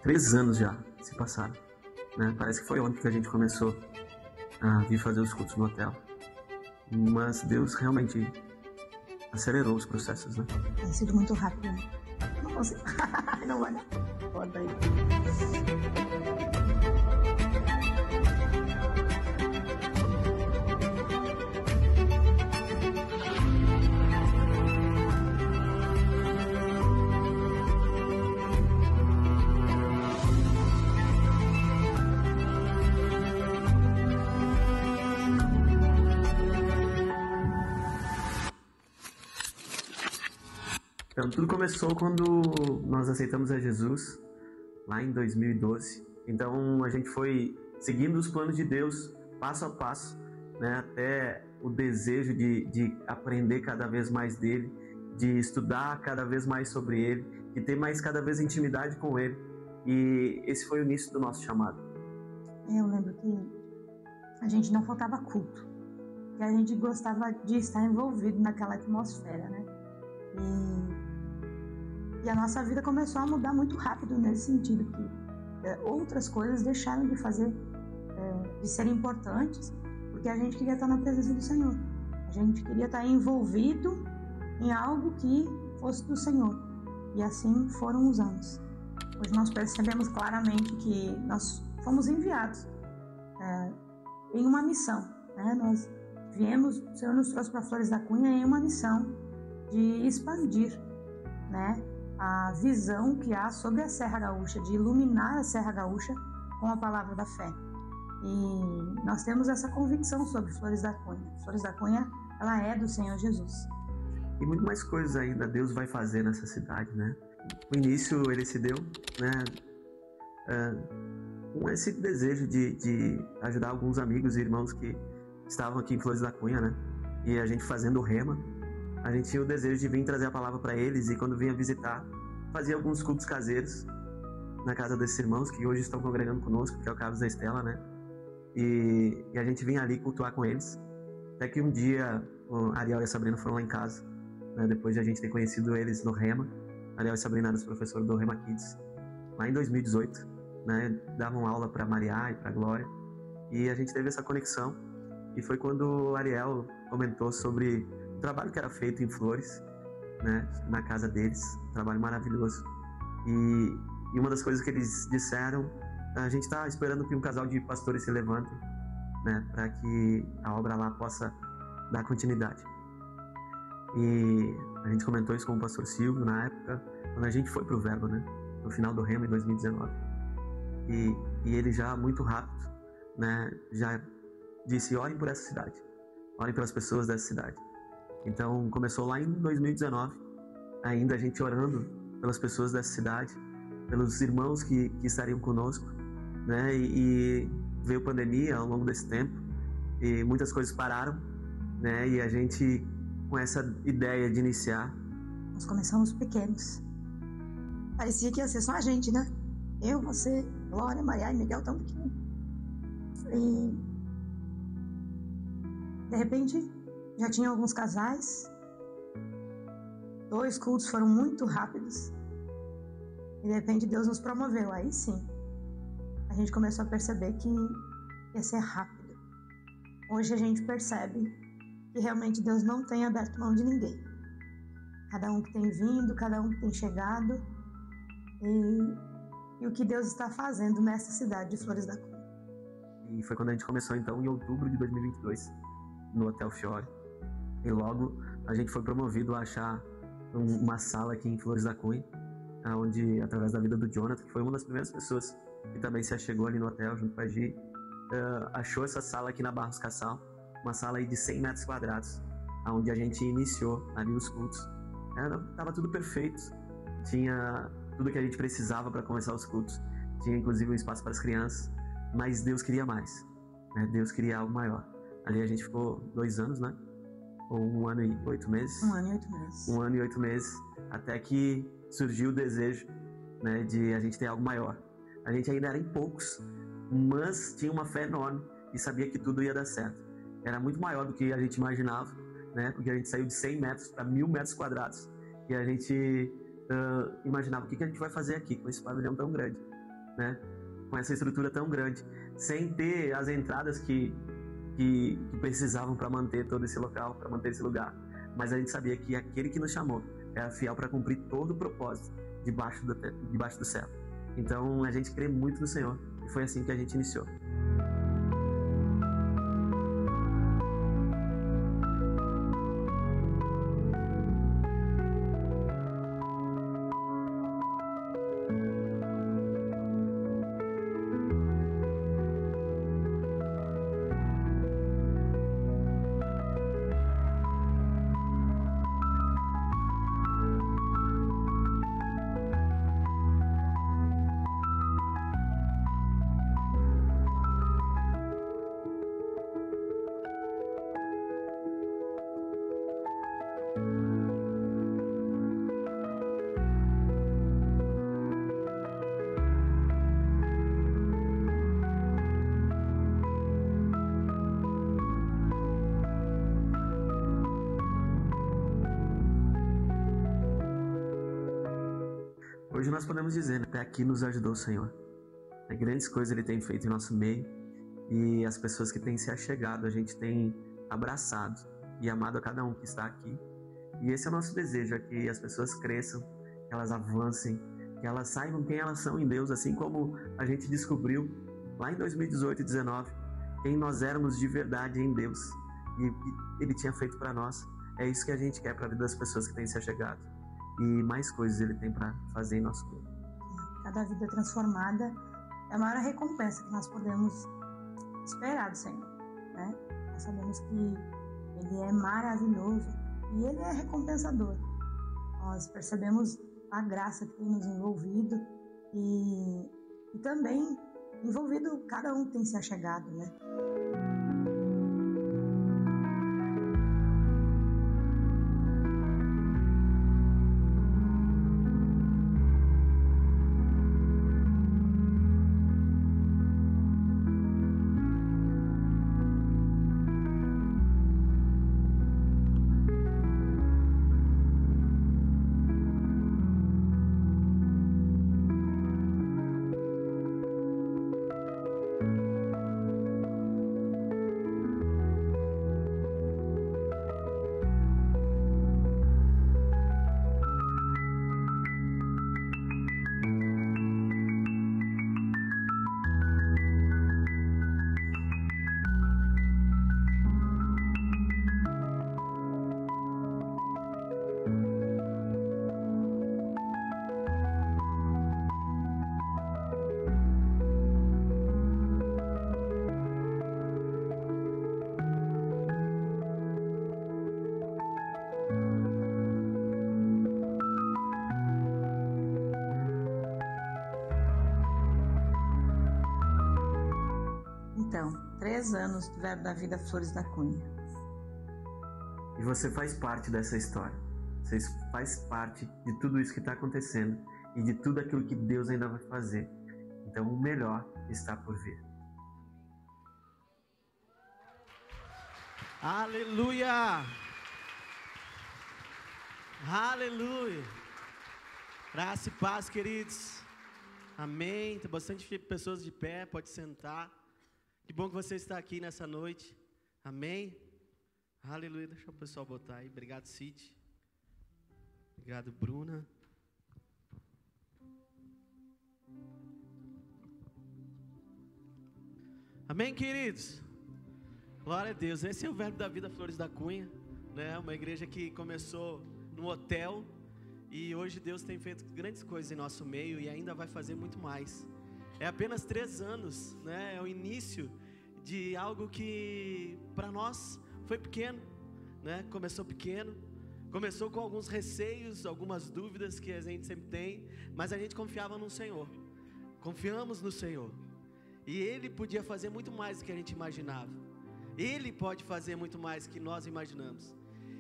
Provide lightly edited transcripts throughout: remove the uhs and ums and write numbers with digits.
3 anos já se passaram, né? Parece que foi ontem que a gente começou a vir fazer os cultos no hotel. Mas Deus realmente acelerou os processos, né? Tem sido muito rápido, né? Não consigo. Não vai dar. Bota aí. Então, tudo começou quando nós aceitamos a Jesus, lá em 2012. Então, a gente foi seguindo os planos de Deus, passo a passo, né, até o desejo de aprender cada vez mais dele, de estudar cada vez mais sobre ele, de ter mais cada vez intimidade com ele. E esse foi o início do nosso chamado. Eu lembro que a gente não faltava culto, que a gente gostava de estar envolvido naquela atmosfera, né? E a nossa vida começou a mudar muito rápido nesse sentido, que outras coisas deixaram de de ser importantes, porque a gente queria estar na presença do Senhor. A gente queria estar envolvido em algo que fosse do Senhor. E assim foram os anos. Hoje nós percebemos claramente que nós fomos enviados em uma missão, né? Nós viemos, o Senhor nos trouxe para Flores da Cunha em uma missão de expandir, né, a visão que há sobre a Serra Gaúcha, de iluminar a Serra Gaúcha com a palavra da fé. E nós temos essa convicção sobre Flores da Cunha. Flores da Cunha, ela é do Senhor Jesus. E muito mais coisas ainda Deus vai fazer nessa cidade, né? No início ele se deu, né, com esse desejo de ajudar alguns amigos e irmãos que estavam aqui em Flores da Cunha, né? E a gente fazendo o rema, a gente tinha o desejo de vir trazer a palavra para eles, e quando vinha visitar, fazia alguns cultos caseiros na casa desses irmãos que hoje estão congregando conosco, que é o Carlos da Estela, né? E a gente vinha ali cultuar com eles. Até que um dia o Ariel e a Sabrina foram lá em casa, né? Depois de a gente ter conhecido eles no Rema. Ariel e a Sabrina eram os professores do Rema Kids, lá em 2018, né? Davam aula para Maria e para Glória, e a gente teve essa conexão. E foi quando o Ariel comentou sobre o trabalho que era feito em Flores, né, na casa deles, um trabalho maravilhoso. E uma das coisas que eles disseram, a gente está esperando que um casal de pastores se levante, né, para que a obra lá possa dar continuidade. E a gente comentou isso com o pastor Silvio na época, quando a gente foi para o Verbo, né, no final do Rema em 2019. E ele já muito rápido, né, já disse: orem por essa cidade, orem pelas pessoas dessa cidade. Então começou lá em 2019, ainda a gente orando pelas pessoas dessa cidade, pelos irmãos que estariam conosco, né? E veio pandemia ao longo desse tempo e muitas coisas pararam, né? E a gente, com essa ideia de iniciar, nós começamos pequenos. Parecia que ia ser só a gente, né? Eu, você, Glória, Maria e Miguel tão pequeno. E de repente já tinha alguns casais, 2 cultos foram muito rápidos, e de repente Deus nos promoveu. Aí sim, a gente começou a perceber que ia ser rápido. Hoje a gente percebe que realmente Deus não tem aberto mão de ninguém. Cada um que tem vindo, cada um que tem chegado, e o que Deus está fazendo nessa cidade de Flores da Cunha. E foi quando a gente começou então em outubro de 2022, no Hotel Fiore. E logo a gente foi promovido a achar uma sala aqui em Flores da Cunha, onde, através da vida do Jonathan, que foi uma das primeiras pessoas que também se achegou ali no hotel junto com a Gi, achou essa sala aqui na Barros Cassal, uma sala aí de 100 metros quadrados, onde a gente iniciou ali os cultos. Tava tudo perfeito, tinha tudo que a gente precisava para começar os cultos, tinha inclusive um espaço para as crianças, mas Deus queria mais, né? Deus queria algo maior. Ali a gente ficou 2 anos, né? Ou 1 ano e 8 meses. 1 ano e 8 meses. 1 ano e 8 meses, até que surgiu o desejo, né, de a gente ter algo maior. A gente ainda era em poucos, mas tinha uma fé enorme e sabia que tudo ia dar certo. Era muito maior do que a gente imaginava, né? Porque a gente saiu de 100 metros para 1.000 metros quadrados. E a gente imaginava o que a gente vai fazer aqui com esse pavilhão tão grande, né? Com essa estrutura tão grande, sem ter as entradas que precisavam para manter todo esse local, para manter esse lugar. Mas a gente sabia que aquele que nos chamou era fiel para cumprir todo o propósito debaixo do céu. Então a gente crê muito no Senhor e foi assim que a gente iniciou. Hoje nós podemos dizer, até aqui nos ajudou o Senhor. Grandes coisas Ele tem feito em nosso meio e as pessoas que têm se achegado, a gente tem abraçado e amado a cada um que está aqui. E esse é o nosso desejo, é que as pessoas cresçam, que elas avancem, que elas saibam quem elas são em Deus, assim como a gente descobriu lá em 2018 e 2019, quem nós éramos de verdade em Deus e o que Ele tinha feito para nós. É isso que a gente quer para a vida das pessoas que têm se achegado. E mais coisas Ele tem para fazer em nosso corpo. Cada vida transformada é a maior recompensa que nós podemos esperar do Senhor, né? Nós sabemos que Ele é maravilhoso e Ele é recompensador. Nós percebemos a graça que tem nos envolvido e também envolvido cada um que tem se achegado, né? Então, 3 anos do Verbo da Vida Flores da Cunha. E você faz parte dessa história. Você faz parte de tudo isso que está acontecendo e de tudo aquilo que Deus ainda vai fazer. Então, o melhor está por vir. Aleluia! Aleluia! Graça e paz, queridos. Amém. Tem bastante pessoas de pé, pode sentar. Que bom que você está aqui nessa noite. Amém. Aleluia. Deixa o pessoal botar aí. Obrigado, Cid. Obrigado, Bruna. Amém, queridos. Glória a Deus. Esse é o Verbo da Vida Flores da Cunha, né? Uma igreja que começou no hotel e hoje Deus tem feito grandes coisas em nosso meio e ainda vai fazer muito mais. É apenas 3 anos, né? É o início de algo que para nós foi pequeno, né? Começou pequeno, começou com alguns receios, algumas dúvidas que a gente sempre tem, mas a gente confiava no Senhor, confiamos no Senhor, e Ele podia fazer muito mais do que a gente imaginava. Ele pode fazer muito mais do que nós imaginamos.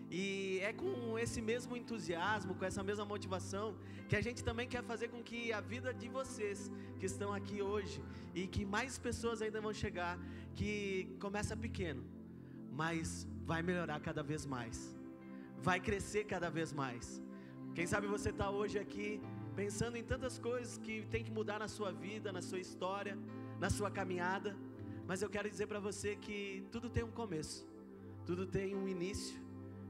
E é com esse mesmo entusiasmo, com essa mesma motivação, que a gente também quer fazer com que a vida de vocês que estão aqui hoje, e que mais pessoas ainda vão chegar, que começa pequeno, mas vai melhorar cada vez mais, vai crescer cada vez mais, Quem sabe você está hoje aqui pensando em tantas coisas que tem que mudar na sua vida, na sua história, na sua caminhada. Mas eu quero dizer para você que tudo tem um começo, tudo tem um início,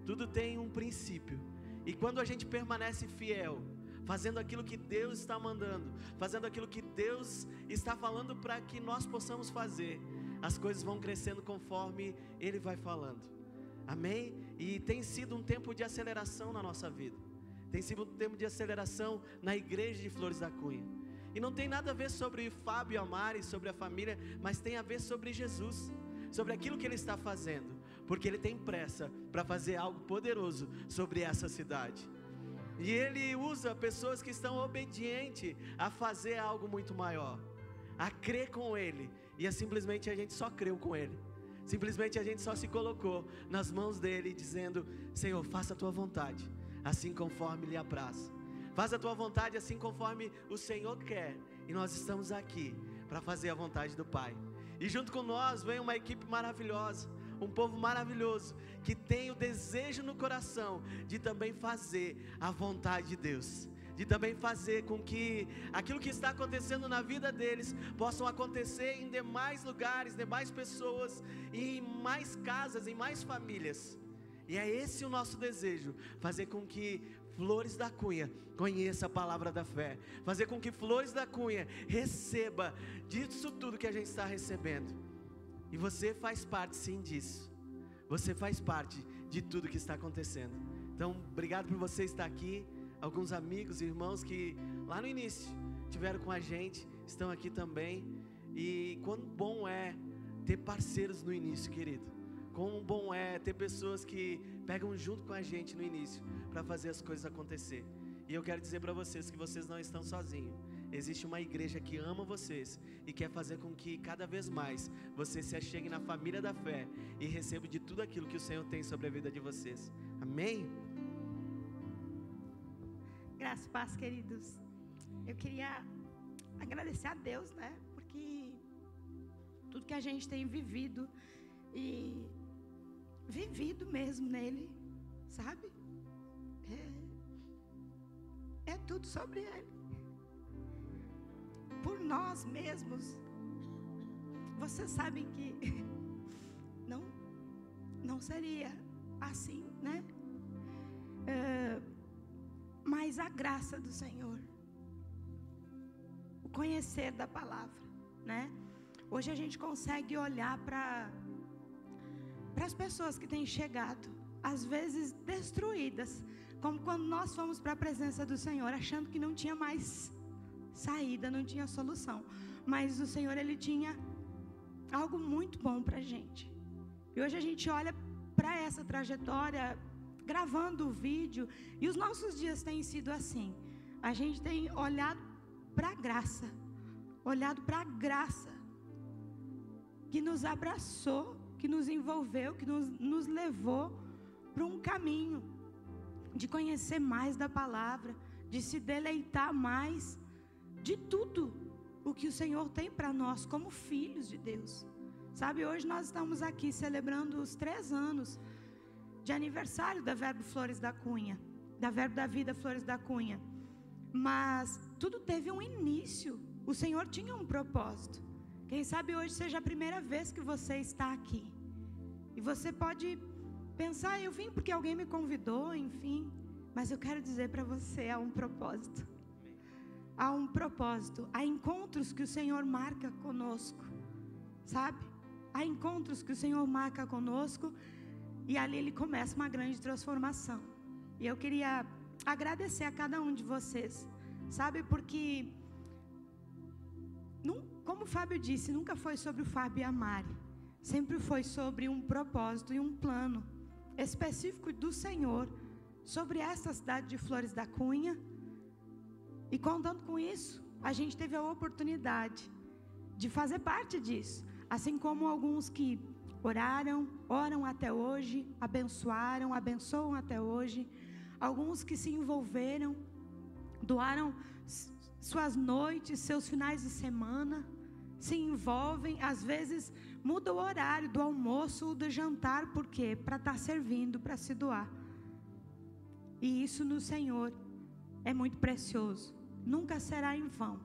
tudo tem um princípio. E quando a gente permanece fiel, fazendo aquilo que Deus está mandando, fazendo aquilo que Deus está falando para que nós possamos fazer, as coisas vão crescendo conforme Ele vai falando. Amém? E tem sido um tempo de aceleração na nossa vida. Tem sido um tempo de aceleração na igreja de Flores da Cunha. E não tem nada a ver sobre Fábio e a Mari, sobre a família, mas tem a ver sobre Jesus, sobre aquilo que Ele está fazendo, porque Ele tem pressa para fazer algo poderoso sobre essa cidade. E Ele usa pessoas que estão obedientes a fazer algo muito maior, a crer com Ele. E simplesmente a gente só creu com Ele. Simplesmente a gente só se colocou nas mãos dEle, dizendo: Senhor, faça a Tua vontade, assim conforme lhe apraz. Faça a Tua vontade assim conforme o Senhor quer. E nós estamos aqui para fazer a vontade do Pai. E junto com nós vem uma equipe maravilhosa, um povo maravilhoso, que tem o desejo no coração de também fazer a vontade de Deus, de também fazer com que aquilo que está acontecendo na vida deles possam acontecer em demais lugares, demais pessoas, em mais casas, em mais famílias. E é esse o nosso desejo, fazer com que Flores da Cunha conheça a palavra da fé, fazer com que Flores da Cunha receba disso tudo que a gente está recebendo. E você faz parte sim disso, você faz parte de tudo que está acontecendo. Então, obrigado por você estar aqui. Alguns amigos e irmãos que lá no início estiveram com a gente, estão aqui também. E quão bom é ter parceiros no início, querido. Quão bom é ter pessoas que pegam junto com a gente no início para fazer as coisas acontecer. E eu quero dizer para vocês que vocês não estão sozinhos. Existe uma igreja que ama vocês e quer fazer com que cada vez mais vocês se acheguem na família da fé e recebam de tudo aquilo que o Senhor tem sobre a vida de vocês. Amém? Graças e paz, queridos. Eu queria agradecer a Deus, né? Porque tudo que a gente tem vivido e vivido mesmo nele, sabe? É tudo sobre Ele. Por nós mesmos, vocês sabem que não seria assim, né? Mas a graça do Senhor, o conhecer da palavra, né? Hoje a gente consegue olhar para as pessoas que têm chegado, às vezes destruídas, como quando nós fomos para a presença do Senhor, achando que não tinha mais saída, não tinha solução. Mas o Senhor, Ele tinha algo muito bom para a gente. E hoje a gente olha para essa trajetória, gravando o vídeo, e os nossos dias têm sido assim. A gente tem olhado para a graça, olhado para a graça que nos abraçou, que nos envolveu, que nos levou para um caminho de conhecer mais da palavra, de se deleitar mais de tudo o que o Senhor tem para nós como filhos de Deus. Sabe, hoje nós estamos aqui celebrando os 3 anos de aniversário da Verbo Flores da Cunha, da Verbo da Vida Flores da Cunha. Mas tudo teve um início. O Senhor tinha um propósito. Quem sabe hoje seja a primeira vez que você está aqui. E você pode pensar: eu vim porque alguém me convidou, enfim. Mas eu quero dizer para você, há um propósito. Há um propósito. Há encontros que o Senhor marca conosco, sabe? Há encontros que o Senhor marca conosco, e ali Ele começa uma grande transformação. E eu queria agradecer a cada um de vocês, sabe? Porque, como o Fábio disse, nunca foi sobre o Fábio e a Mari. Sempre foi sobre um propósito e um plano específico do Senhor sobre essa cidade de Flores da Cunha. E contando com isso, a gente teve a oportunidade de fazer parte disso. Assim como alguns que oram até hoje, abençoam até hoje. Alguns que se envolveram, doaram suas noites, seus finais de semana, se envolvem, às vezes muda o horário do almoço ou do jantar, por quê? Para estar servindo, para se doar. E isso no Senhor é muito precioso. Nunca será em vão,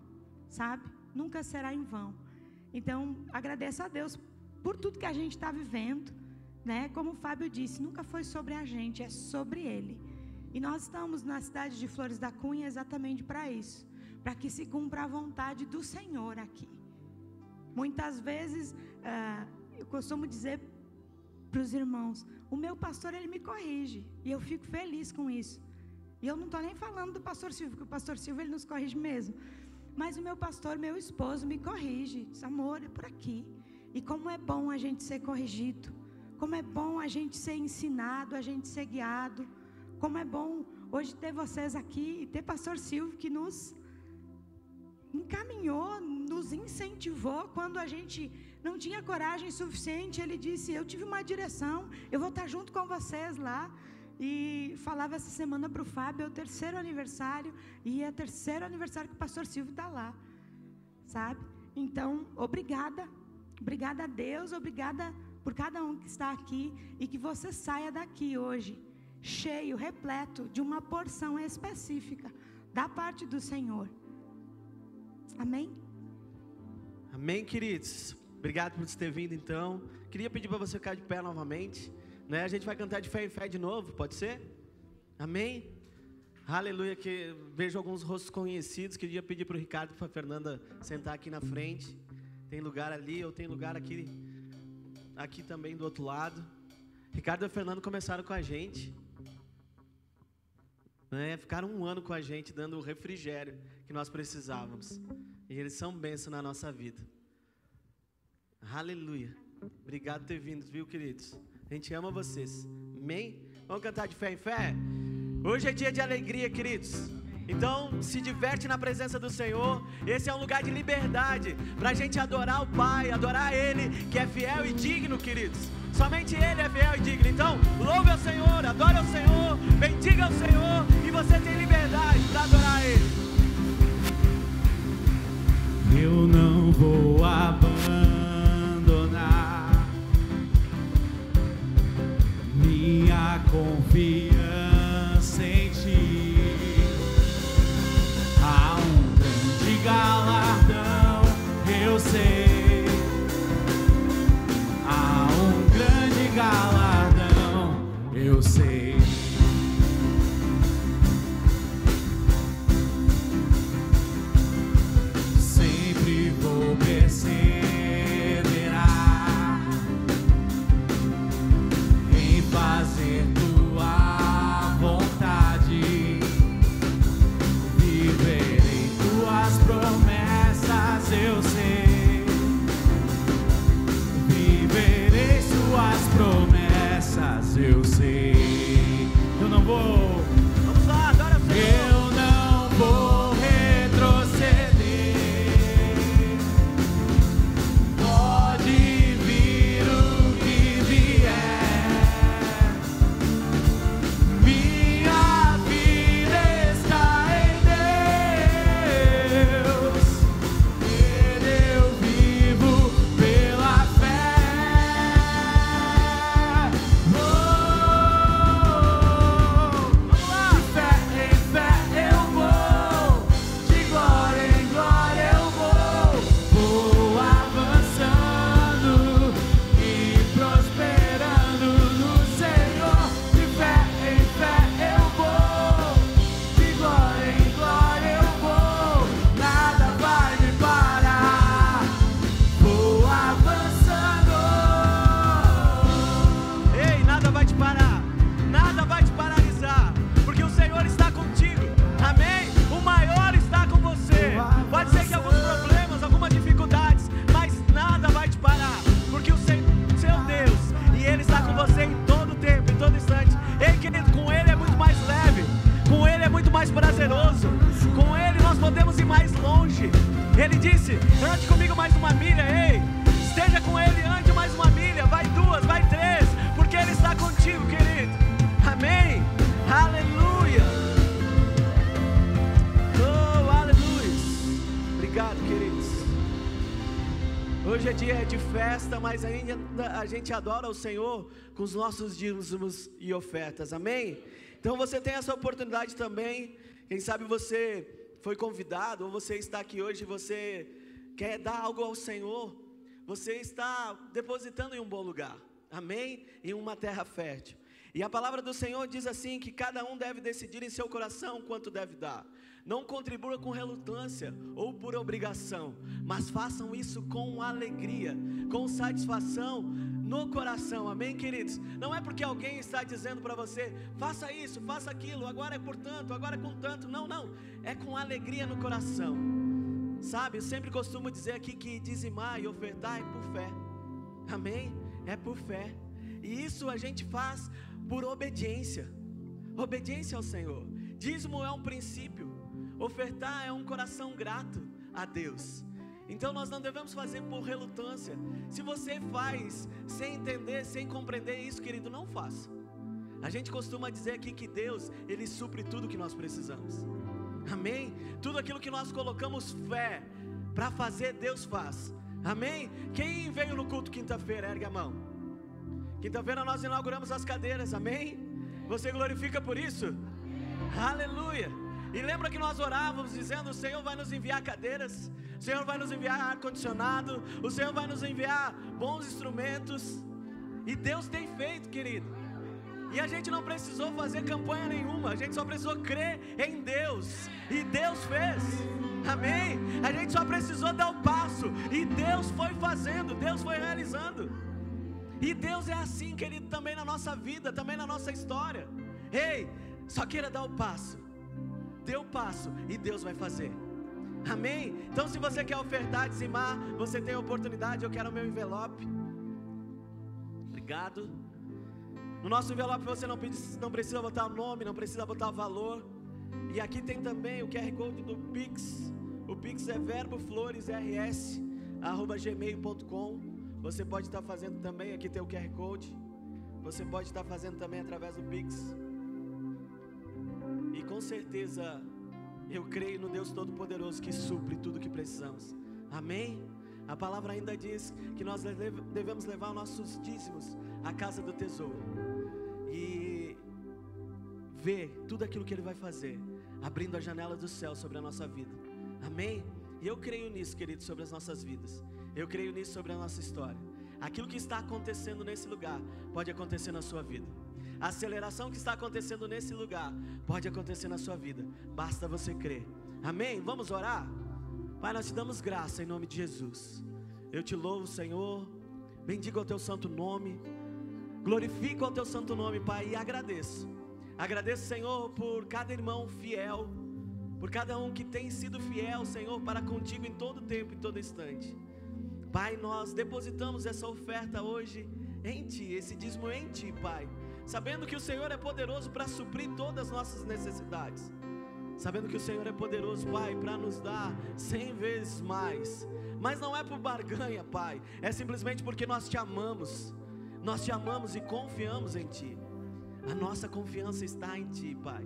sabe? Nunca será em vão. Então, agradeço a Deus por tudo que a gente está vivendo, né? Como o Fábio disse, nunca foi sobre a gente, é sobre Ele. E nós estamos na cidade de Flores da Cunha exatamente para isso, para que se cumpra a vontade do Senhor aqui. Muitas vezes, eu costumo dizer para os irmãos, o meu pastor, ele me corrige, e eu fico feliz com isso. E eu não estou nem falando do pastor Silvio, porque o pastor Silvio, ele nos corrige mesmo. Mas o meu pastor, meu esposo, me corrige, diz, amor, é por aqui. E como é bom a gente ser corrigido, como é bom a gente ser ensinado, a gente ser guiado, como é bom hoje ter vocês aqui, e ter pastor Silvio que nos encaminhou, nos incentivou, quando a gente não tinha coragem suficiente, ele disse, eu tive uma direção, eu vou estar junto com vocês lá. E falava essa semana para o Fábio, é o 3º aniversário, e é o 3º aniversário que o pastor Silvio está lá, sabe? Então, obrigada a Deus, obrigada por cada um que está aqui, e que você saia daqui hoje, cheio, repleto de uma porção específica, da parte do Senhor. Amém? Amém, queridos? Obrigado por ter vindo, então. Queria pedir para você ficar de pé novamente. A gente vai cantar de fé em fé de novo, pode ser? Amém? Aleluia, que vejo alguns rostos conhecidos. Queria pedir para o Ricardo e para a Fernanda sentar aqui na frente. Tem lugar ali, ou tem lugar aqui também do outro lado. Ricardo e a Fernanda começaram com a gente, ficaram 1 ano com a gente, dando o refrigério que nós precisávamos. E eles são bênção na nossa vida. Aleluia. Obrigado por ter vindo, viu, queridos? A gente ama vocês. Amém? Vamos cantar de fé em fé? Hoje é dia de alegria, queridos. Então, se diverte na presença do Senhor. Esse é um lugar de liberdade, para a gente adorar o Pai, adorar Ele, que é fiel e digno, queridos. Somente Ele é fiel e digno. Então, louve ao Senhor, adore ao Senhor, bendiga ao Senhor, e você tem liberdade para adorar Ele. Eu não vou abandonar minha confiança em Ti. Há um grande galardão, eu sei. Há um grande galardão, eu sei. Sempre vou perseverar em fazer Tua vontade. Viverei Tuas promessas, eu sei. Viverei Suas promessas, eu sei. Eu não vou. Vamos lá, adora o Senhor. Eu não vou retroceder. Pode vir o que vier. Minha vida está em Deus. Nele eu vivo pela fé. Vamos lá! De fé em fé eu vou, de glória em glória eu vou. Vou avançando e prosperando no Senhor. De fé em fé eu vou, de glória em glória eu vou. Nada vai me parar. Vou avançando. Ei, nada vai te parar, nada vai te paralisar, porque o Senhor está contigo, amém? O maior está com você. Pode ser que alguns problemas, algumas dificuldades, mas nada vai te parar, porque o seu Deus, e Ele está com você em todo tempo, em todo instante. Ei, querido, com Ele é muito mais leve, com Ele é muito mais prazeroso, com Ele nós podemos ir mais longe. Ele disse, ande comigo mais 1 milha, ei, esteja com Ele, ande mais 1 milha, vai 2, vai 3, porque Ele está contigo, querido, amém? Aleluia, oh, aleluia. Obrigado, queridos. Hoje é dia de festa, mas ainda a gente adora o Senhor com os nossos dízimos e ofertas, amém? Então você tem essa oportunidade também, Quem sabe você foi convidado, ou você está aqui hoje e você quer dar algo ao Senhor. Você está depositando em um bom lugar, amém? Em uma terra fértil. E a palavra do Senhor diz assim, que cada um deve decidir em seu coração quanto deve dar. Não contribua com relutância ou por obrigação, mas façam isso com alegria, com satisfação no coração, amém, queridos? Não é porque alguém está dizendo para você, faça isso, faça aquilo, agora é por tanto, agora é com tanto, não, é com alegria no coração, sabe? Eu sempre costumo dizer aqui que dizimar e ofertar é por fé, amém? É por fé, e isso a gente faz por obediência ao Senhor. Dízimo é um princípio, ofertar é um coração grato a Deus. Então nós não devemos fazer por relutância. Se você faz sem entender, sem compreender isso, querido, não faça. A gente costuma dizer aqui que Deus, Ele supre tudo que nós precisamos, amém? Tudo aquilo que nós colocamos fé para fazer, Deus faz, amém? Quem veio no culto quinta-feira, ergue a mão. Quinta-feira nós inauguramos as cadeiras, amém? Você glorifica por isso? Aleluia! E lembra que nós orávamos dizendo, o Senhor vai nos enviar cadeiras, o Senhor vai nos enviar ar-condicionado, o Senhor vai nos enviar bons instrumentos, e Deus tem feito, querido. E a gente não precisou fazer campanha nenhuma, a gente só precisou crer em Deus, e Deus fez, amém? A gente só precisou dar o passo, e Deus foi fazendo, Deus foi realizando. E Deus é assim, querido, também na nossa vida, também na nossa história. Ei, só queira dar o passo, dê o passo e Deus vai fazer, amém? Então se você quer ofertar, dizimar, você tem a oportunidade. Eu quero o meu envelope, obrigado. No nosso envelope você não precisa botar o nome, não precisa botar o valor. E aqui tem também o QR Code do Pix. O Pix é verbofloresrs@gmail.com. Você pode estar fazendo também, aqui tem o QR Code. Você pode estar fazendo também através do Pix. E com certeza eu creio no Deus Todo-Poderoso que supre tudo que precisamos, amém? A palavra ainda diz que nós devemos levar nossos dízimos à casa do tesouro e ver tudo aquilo que Ele vai fazer, abrindo a janela do céu sobre a nossa vida, amém? E eu creio nisso, querido, sobre as nossas vidas. Eu creio nisso sobre a nossa história. Aquilo que está acontecendo nesse lugar pode acontecer na sua vida. A aceleração que está acontecendo nesse lugar pode acontecer na sua vida. Basta você crer, amém? Vamos orar? Pai, nós te damos graça em nome de Jesus. Eu te louvo, Senhor, bendigo ao teu santo nome, glorifico ao teu santo nome, Pai, e agradeço, Senhor, por cada irmão fiel, por cada um que tem sido fiel, Senhor, para contigo em todo tempo, em todo instante. Pai, nós depositamos essa oferta hoje em Ti, esse dízimo em Ti, Pai, sabendo que o Senhor é poderoso para suprir todas as nossas necessidades, sabendo que o Senhor é poderoso, Pai, para nos dar 100 vezes mais, mas não é por barganha, Pai, é simplesmente porque nós te amamos e confiamos em Ti. A nossa confiança está em Ti, Pai.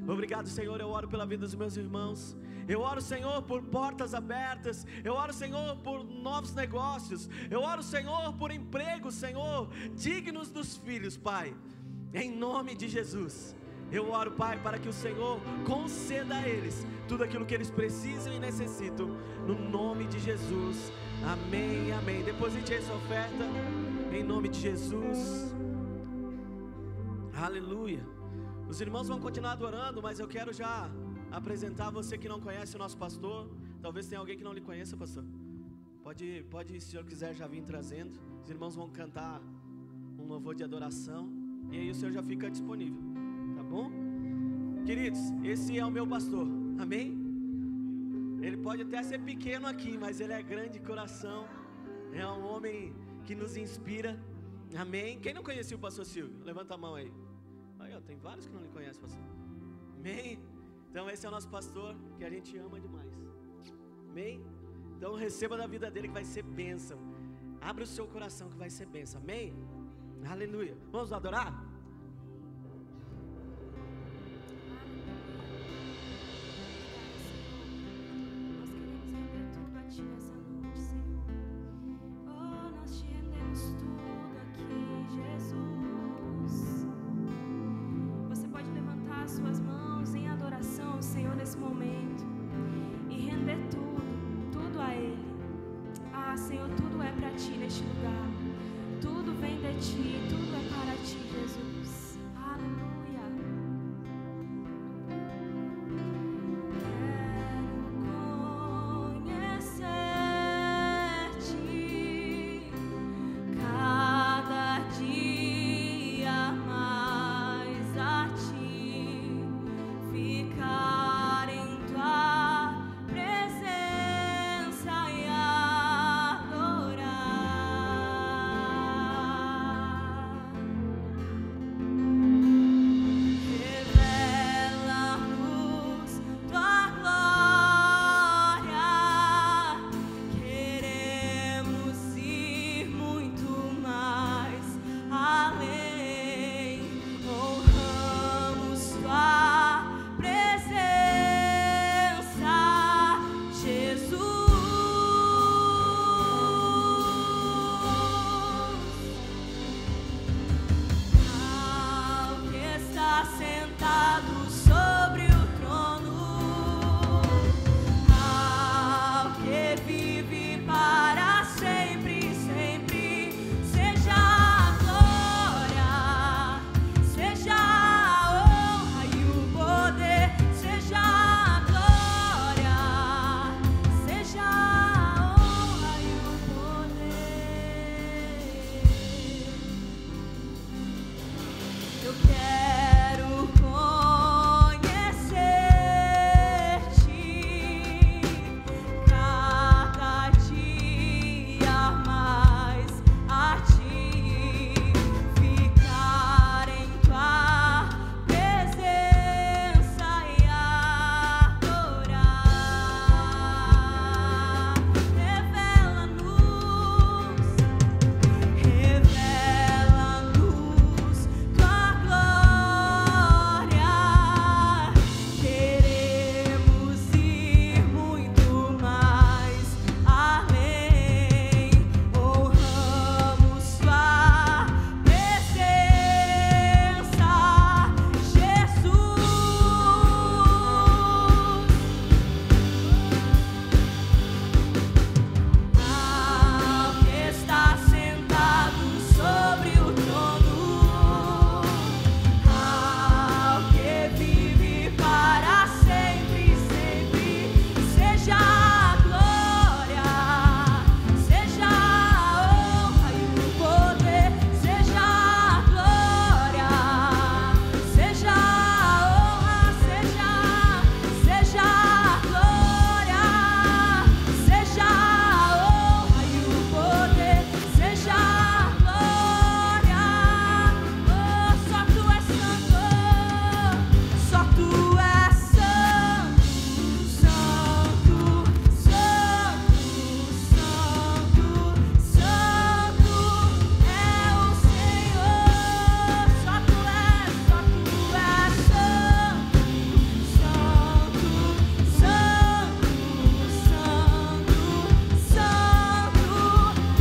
Obrigado, Senhor, eu oro pela vida dos meus irmãos. Eu oro, Senhor, por portas abertas. Eu oro, Senhor, por novos negócios. Eu oro, Senhor, por emprego, Senhor, dignos dos filhos, Pai. Em nome de Jesus. Eu oro, Pai, para que o Senhor conceda a eles tudo aquilo que eles precisam e necessitam. No nome de Jesus. Amém, amém. Deposite essa oferta em nome de Jesus. Aleluia. Os irmãos vão continuar adorando, mas eu quero já apresentar você que não conhece o nosso pastor. Talvez tenha alguém que não lhe conheça, pastor. Pode, se o senhor quiser já vir trazendo. Os irmãos vão cantar um louvor de adoração e aí o senhor já fica disponível, tá bom? Queridos, esse é o meu pastor, amém? Ele pode até ser pequeno aqui, mas ele é grande de coração. É um homem que nos inspira, amém? Quem não conhecia o pastor Silvio? Levanta a mão aí. Aí, ó, tem vários que não lhe conhecem, pastor. Amém? Então esse é o nosso pastor, que a gente ama demais, amém? Então receba da vida dele que vai ser bênção. Abre o seu coração que vai ser bênção, amém? Aleluia. Vamos adorar? Suas mãos em adoração ao ti, tudo é para ti, Jesus. Aleluia. Quero conhecer-te cada dia mais, a ti ficar em tua presença e adorar. Revela-nos tua glória, queremos ir muito mais além. Honramos tua presença, Jesus. Ao que está sentado sobre o trono, ao que vive para sempre, sempre, seja a glória, seja a honra e o poder, seja a glória, seja a honra e o poder. Eu quero conhecer-te cada dia mais, a ti ficar em tua presença e adorar. Revela-nos tua glória, queremos ir muito mais além. Honramos tua presença, Jesus. Ao que está sentado sobre o trono, ao que vive para sempre, sempre, seja a glória, seja a honra e o poder, seja a glória, seja a honra, seja a glória, seja a honra e o poder, seja a glória. Oh, só tu és santo, só tu és santo, santo, santo, santo, santo é o Senhor. Só tu és santo, santo, santo, santo, santo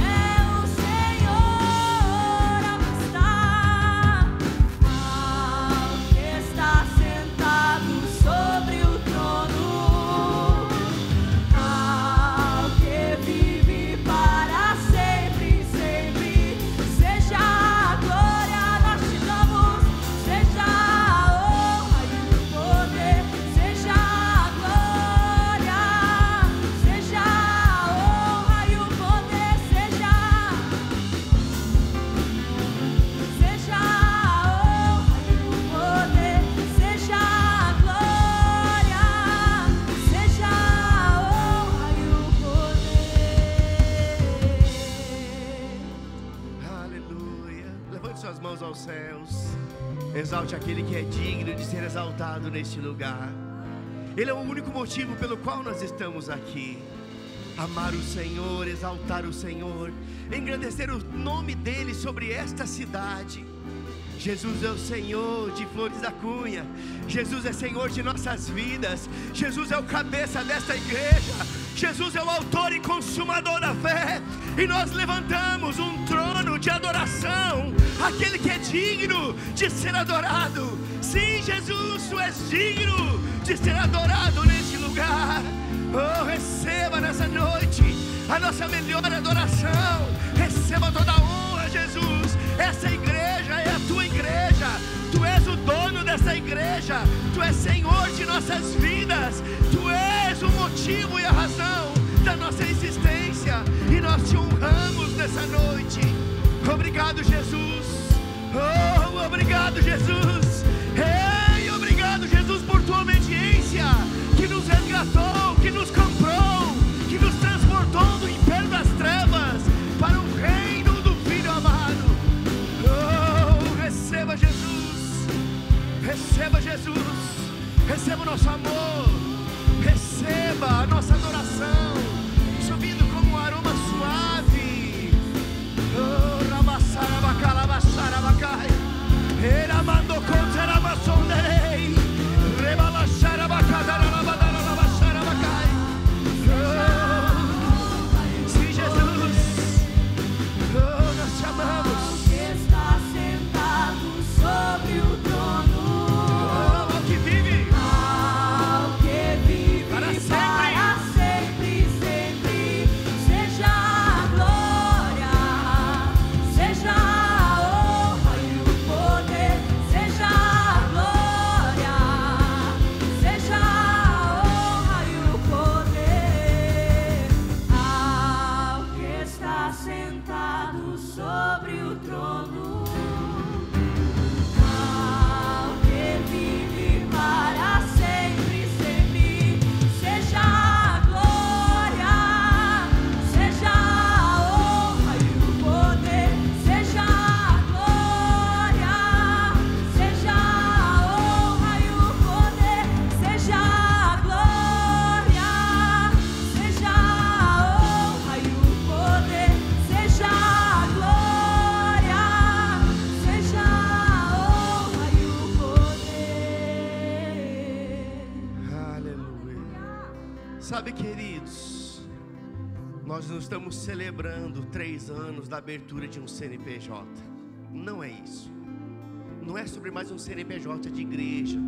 é o Senhor. Ao que está sentado sobre o trono, ao que vive para sempre, sempre, seja a glória, nós te damos, seja a honra e o poder, seja a glória, seja a honra e o poder, seja a honra e o poder, seja a glória, seja a honra e o poder. Aleluia. Levante suas mãos aos céus. Exalte aquele que é digno de ser exaltado neste lugar. Ele é o único motivo pelo qual nós estamos aqui. Amar o Senhor, exaltar o Senhor, engrandecer o nome dEle sobre esta cidade. Jesus é o Senhor de Flores da Cunha. Jesus é Senhor de nossas vidas. Jesus é o cabeça desta igreja. Jesus é o autor e consumador da fé. E nós levantamos um trono de adoração àquele que é digno de ser adorado. Sim, Jesus, tu és digno de ser adorado neste lugar. Oh, receba nessa noite a nossa melhor adoração. Receba toda a honra, Jesus. É és Senhor de nossas vidas, Tu és o motivo e a razão da nossa existência, e nós Te honramos nessa noite. Obrigado, Jesus. Oh, obrigado, Jesus. Ei, obrigado, Jesus, por Tua obediência, que nos resgatou, que nos comprou, que nos transportou do império das trevas para o reino do Filho amado. Oh, receba, Jesus. Receba, Jesus. Receba o nosso amor. Receba a nossa adoração, subindo como um aroma suave. Oh, rabassarabacalabacharabacai. Eramando conserabasonderei. Rebalacharabacadarabadarabacharabacai. Oh, sim, Jesus. Oh, nós Te amamos. Está sentado sobre o trono. Oh, que vive. Ao que vive Para sempre. para sempre, sempre. Seja a glória, seja a honra e o poder. Seja a glória, seja a honra e o poder. Ao que está sentado sobre o trono. Ao que vive para sempre, sempre. Seja a glória, seja a honra e o poder. Seja a glória, seja a honra e o poder. Seja a glória, seja a honra e o poder. Seja a glória, seja a honra e o poder. Aleluia. Sabe, queridos, nós não estamos celebrando 3 anos da abertura de um CNPJ. Não é isso. Não é sobre mais um CNPJ de igreja.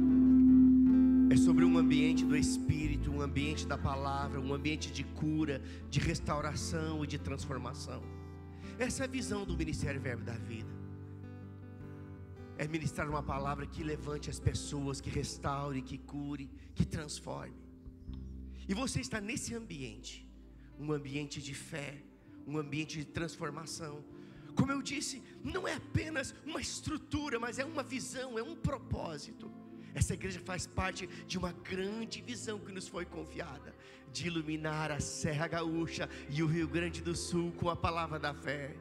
É sobre um ambiente do Espírito, um ambiente da palavra, um ambiente de cura, de restauração e de transformação. Essa é a visão do Ministério Verbo da Vida. É ministrar uma palavra que levante as pessoas, que restaure, que cure, que transforme. E você está nesse ambiente, um ambiente de fé, um ambiente de transformação. Como eu disse, não é apenas uma estrutura, mas é uma visão, é um propósito. Essa igreja faz parte de uma grande visão que nos foi confiada, de iluminar a Serra Gaúcha e o Rio Grande do Sul com a palavra da fé.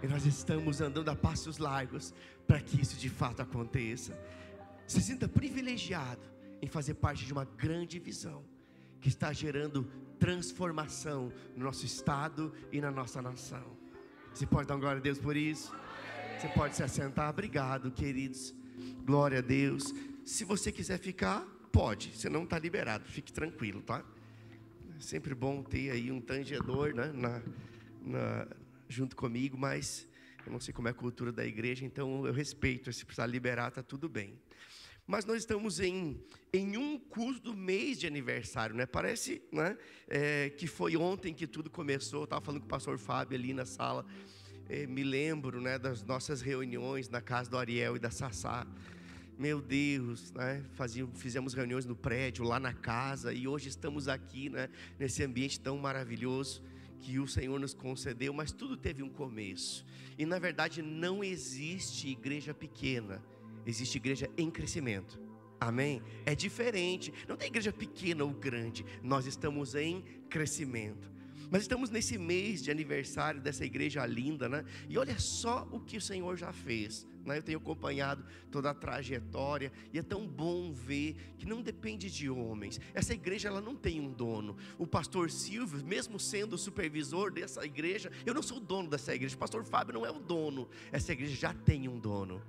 E nós estamos andando a passos largos para que isso de fato aconteça. Se sinta privilegiado em fazer parte de uma grande visão que está gerando transformação no nosso estado e na nossa nação. Você pode dar glória a Deus por isso? Você pode se assentar. Obrigado, queridos. Glória a Deus. Se você quiser ficar, pode. Você não está liberado. Fique tranquilo, tá? É sempre bom ter aí um tangedor, né, junto comigo, mas eu não sei como é a cultura da igreja, então eu respeito. Se precisar liberar, está tudo bem. Mas nós estamos em um culto do mês de aniversário, né? Parece, né, que foi ontem que tudo começou. Eu estava falando com o pastor Fábio ali na sala. Me lembro, né, das nossas reuniões na casa do Ariel e da Sassá. Meu Deus, né? Fizemos reuniões no prédio, lá na casa. E hoje estamos aqui, né, nesse ambiente tão maravilhoso que o Senhor nos concedeu. Mas tudo teve um começo. E na verdade não existe igreja pequena. Existe igreja em crescimento. Amém? É diferente. Não tem igreja pequena ou grande. Nós estamos em crescimento. Mas estamos nesse mês de aniversário dessa igreja linda, né? E olha só o que o Senhor já fez, né? Eu tenho acompanhado toda a trajetória. E é tão bom ver que não depende de homens. Essa igreja, ela não tem um dono. O pastor Silvio, mesmo sendo o supervisor dessa igreja, eu não sou o dono dessa igreja. O pastor Fábio não é o dono. Essa igreja já tem um dono.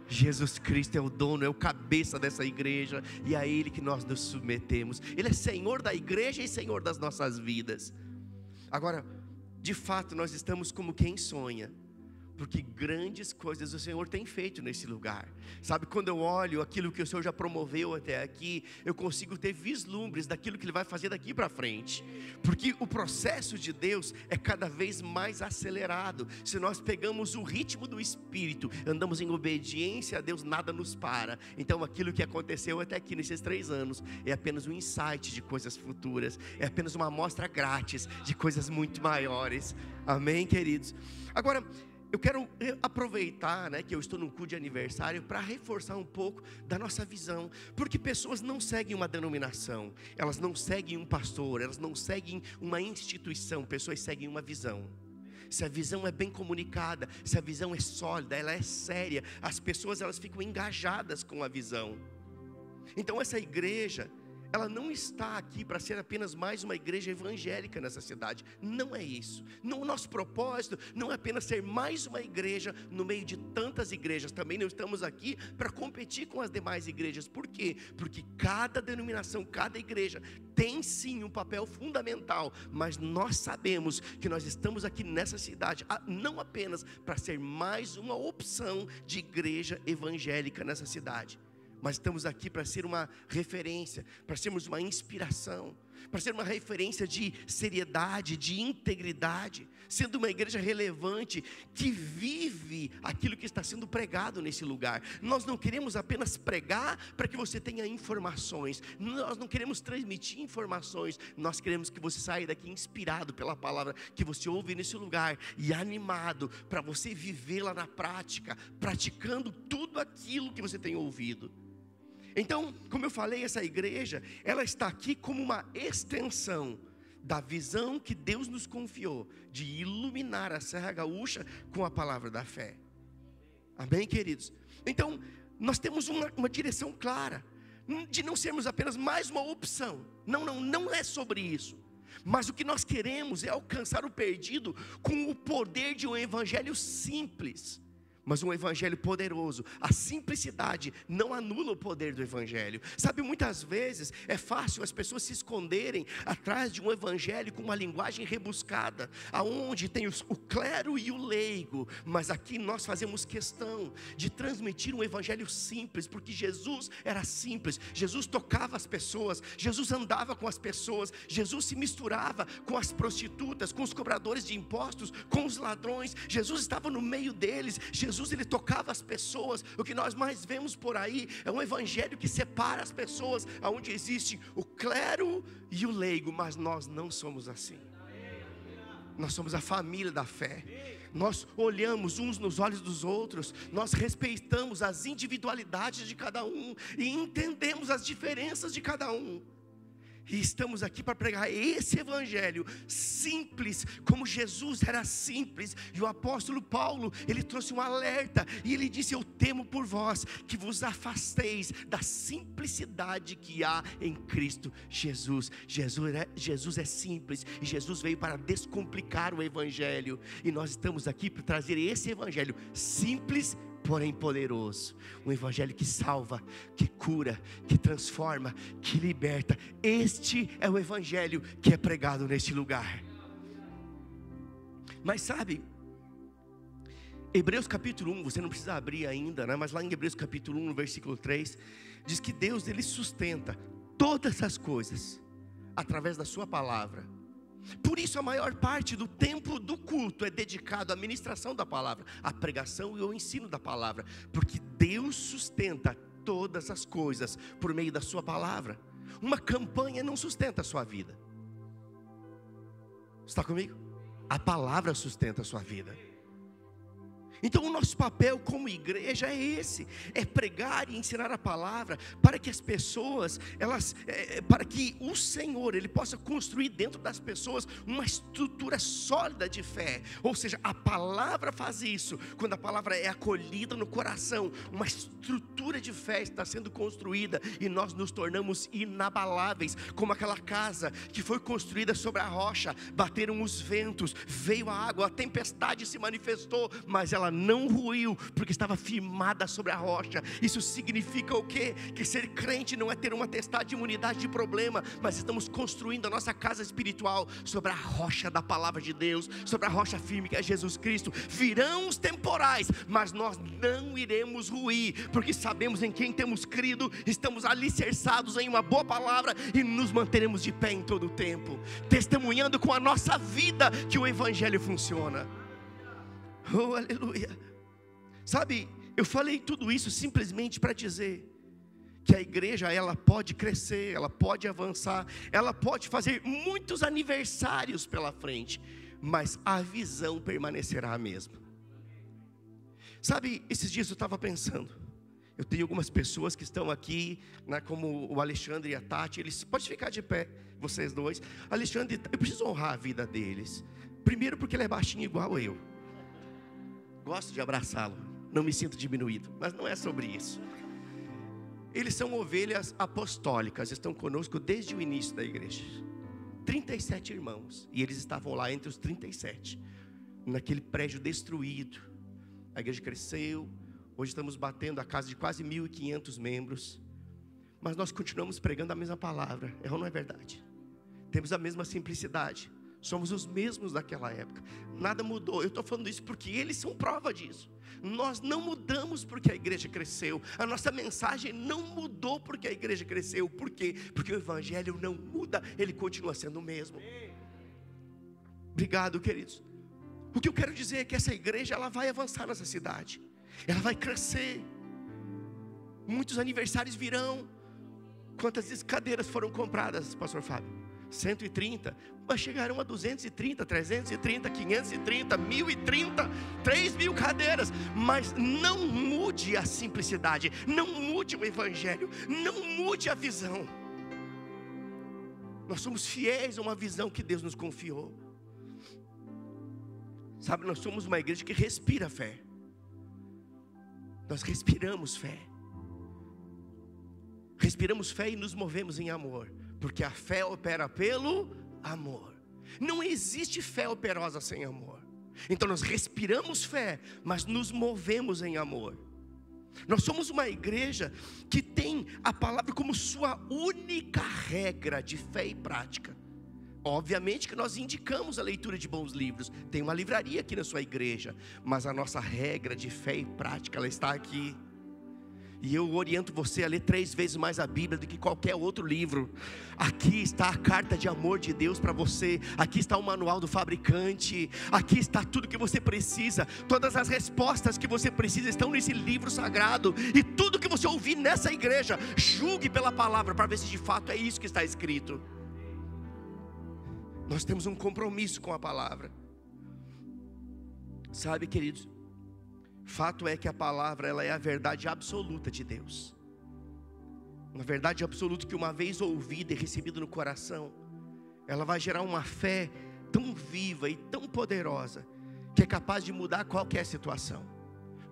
Jesus Cristo é o dono, é o cabeça dessa igreja, e é a Ele que nós nos submetemos. Ele é Senhor da igreja e Senhor das nossas vidas. Agora, de fato, nós estamos como quem sonha, porque grandes coisas o Senhor tem feito nesse lugar. Sabe, quando eu olho aquilo que o Senhor já promoveu até aqui, eu consigo ter vislumbres daquilo que Ele vai fazer daqui para frente, porque o processo de Deus é cada vez mais acelerado. Se nós pegamos o ritmo do Espírito, andamos em obediência a Deus, nada nos para. Então aquilo que aconteceu até aqui nesses 3 anos é apenas um insight de coisas futuras, é apenas uma amostra grátis de coisas muito maiores. Amém, queridos? Agora, eu quero aproveitar, que eu estou num culto de aniversário, para reforçar um pouco da nossa visão, porque pessoas não seguem uma denominação, elas não seguem um pastor, elas não seguem uma instituição, pessoas seguem uma visão. Se a visão é bem comunicada, se a visão é sólida, ela é séria, as pessoas elas ficam engajadas com a visão. Então essa igreja, ela não está aqui para ser apenas mais uma igreja evangélica nessa cidade. Não é isso. O nosso propósito não é apenas ser mais uma igreja no meio de tantas igrejas. Também não estamos aqui para competir com as demais igrejas. Por quê? Porque cada denominação, cada igreja tem sim um papel fundamental. Mas nós sabemos que nós estamos aqui nessa cidade não apenas para ser mais uma opção de igreja evangélica nessa cidade, mas estamos aqui para ser uma referência, para sermos uma inspiração, para ser uma referência de seriedade, de integridade, sendo uma igreja relevante, que vive aquilo que está sendo pregado nesse lugar. Nós não queremos apenas pregar para que você tenha informações, nós não queremos transmitir informações, nós queremos que você saia daqui inspirado pela palavra que você ouve nesse lugar, e animado para você vivê-la na prática, praticando tudo aquilo que você tem ouvido. Então, como eu falei, essa igreja, ela está aqui como uma extensão da visão que Deus nos confiou, de iluminar a Serra Gaúcha com a palavra da fé. Amém, queridos? Então, nós temos uma direção clara, de não sermos apenas mais uma opção. Não é sobre isso. Mas o que nós queremos é alcançar o perdido com o poder de um evangelho simples, mas um evangelho poderoso. A simplicidade não anula o poder do evangelho. Sabe, muitas vezes é fácil as pessoas se esconderem atrás de um evangelho com uma linguagem rebuscada, aonde tem o clero e o leigo. Mas aqui nós fazemos questão de transmitir um evangelho simples, porque Jesus era simples. Jesus tocava as pessoas, Jesus andava com as pessoas, Jesus se misturava com as prostitutas, com os cobradores de impostos, com os ladrões. Jesus estava no meio deles. Jesus, ele tocava as pessoas. O que nós mais vemos por aí é um evangelho que separa as pessoas, onde existe o clero e o leigo. Mas nós não somos assim. Nós somos a família da fé. Nós olhamos uns nos olhos dos outros, nós respeitamos as individualidades de cada um e entendemos as diferenças de cada um. E estamos aqui para pregar esse evangelho simples, como Jesus era simples. E o apóstolo Paulo, ele trouxe um alerta, e ele disse: eu temo por vós, que vos afasteis da simplicidade que há em Cristo Jesus. Jesus é simples, e Jesus veio para descomplicar o evangelho. E nós estamos aqui para trazer esse evangelho simples, porém poderoso, um evangelho que salva, que cura, que transforma, que liberta. Este é o evangelho que é pregado neste lugar. Mas sabe, Hebreus capítulo 1, você não precisa abrir ainda, mas lá em Hebreus capítulo 1, no versículo 3, diz que Deus, ele sustenta todas as coisas através da sua palavra. Por isso a maior parte do tempo do culto é dedicado à ministração da palavra, à pregação e ao ensino da palavra, porque Deus sustenta todas as coisas por meio da sua palavra. Uma campanha não sustenta a sua vida. Está comigo? A palavra sustenta a sua vida. Então o nosso papel como igreja é esse, é pregar e ensinar a palavra, para que as pessoas, para que o Senhor, ele possa construir dentro das pessoas uma estrutura sólida de fé. Ou seja, a palavra faz isso. Quando a palavra é acolhida no coração, uma estrutura de fé está sendo construída, e nós nos tornamos inabaláveis, como aquela casa que foi construída sobre a rocha. Bateram os ventos, veio a água, a tempestade se manifestou, mas ela ela não ruiu, porque estava firmada sobre a rocha. Isso significa o quê? Que ser crente não é ter uma tempestade de imunidade de problema, mas estamos construindo a nossa casa espiritual sobre a rocha da palavra de Deus, sobre a rocha firme que é Jesus Cristo. Virão os temporais, mas nós não iremos ruir, porque sabemos em quem temos crido, estamos alicerçados em uma boa palavra e nos manteremos de pé em todo o tempo, testemunhando com a nossa vida que o Evangelho funciona. Oh, aleluia. Sabe, eu falei tudo isso simplesmente para dizer que a igreja, ela pode crescer, ela pode avançar, ela pode fazer muitos aniversários pela frente, mas a visão permanecerá a mesma. Sabe, esses dias eu estava pensando, eu tenho algumas pessoas que estão aqui, né, como o Alexandre e a Tati, eles podem ficar de pé, vocês dois. Alexandre, eu preciso honrar a vida deles. Primeiro porque ele é baixinho igual eu. Gosto de abraçá-lo, não me sinto diminuído, mas não é sobre isso. Eles são ovelhas apostólicas, estão conosco desde o início da igreja. 37 irmãos, e eles estavam lá entre os 37, naquele prédio destruído. A igreja cresceu, hoje estamos batendo a casa de quase 1.500 membros, mas nós continuamos pregando a mesma palavra, é ou não é verdade? Temos a mesma simplicidade, somos os mesmos daquela época, nada mudou. Eu estou falando isso porque eles são prova disso. Nós não mudamos porque a igreja cresceu, a nossa mensagem não mudou porque a igreja cresceu. Por quê? Porque o Evangelho não muda, ele continua sendo o mesmo. Obrigado, queridos. O que eu quero dizer é que essa igreja, ela vai avançar nessa cidade, ela vai crescer, muitos aniversários virão. Quantas cadeiras foram compradas, pastor Fábio? 130, mas chegaram a 230, 330, 530, 1030, 3.000 cadeiras. Mas não mude a simplicidade, não mude o Evangelho, não mude a visão. Nós somos fiéis a uma visão que Deus nos confiou. Sabe, nós somos uma igreja que respira fé. Nós respiramos fé. Respiramos fé e nos movemos em amor, porque a fé opera pelo amor. Não existe fé operosa sem amor. Então nós respiramos fé, mas nos movemos em amor. Nós somos uma igreja que tem a palavra como sua única regra de fé e prática. Obviamente que nós indicamos a leitura de bons livros, tem uma livraria aqui na sua igreja, mas a nossa regra de fé e prática, ela está aqui. E eu oriento você a ler 3 vezes mais a Bíblia do que qualquer outro livro. Aqui está a carta de amor de Deus para você. Aqui está o manual do fabricante. Aqui está tudo que você precisa. Todas as respostas que você precisa estão nesse livro sagrado. E tudo que você ouvir nessa igreja, julgue pela palavra para ver se de fato é isso que está escrito. Nós temos um compromisso com a palavra. Sabe, queridos, fato é que a palavra, ela é a verdade absoluta de Deus. Uma verdade absoluta que uma vez ouvida e recebida no coração, ela vai gerar uma fé tão viva e tão poderosa, que é capaz de mudar qualquer situação.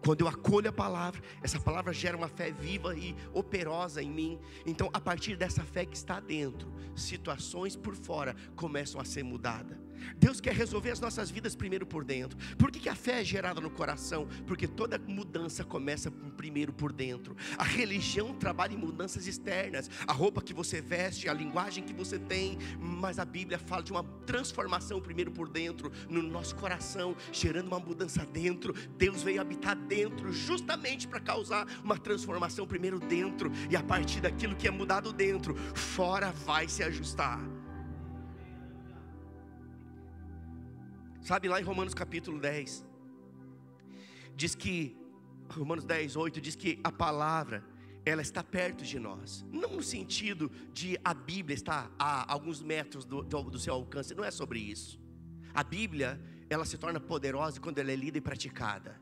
Quando eu acolho a palavra, essa palavra gera uma fé viva e operosa em mim. Então, a partir dessa fé que está dentro, situações por fora começam a ser mudadas. Deus quer resolver as nossas vidas primeiro por dentro. Por que a fé é gerada no coração? Porque toda mudança começa primeiro por dentro. A religião trabalha em mudanças externas, a roupa que você veste, a linguagem que você tem, mas a Bíblia fala de uma transformação primeiro por dentro, no nosso coração, gerando uma mudança dentro. Deus veio habitar dentro justamente para causar uma transformação primeiro dentro, e a partir daquilo que é mudado dentro, fora vai se ajustar. Sabe, lá em Romanos capítulo 10, diz que, Romanos 10, 8, diz que a palavra, ela está perto de nós. Não no sentido de a Bíblia está a alguns metros do seu alcance, não é sobre isso. A Bíblia, ela se torna poderosa quando ela é lida e praticada.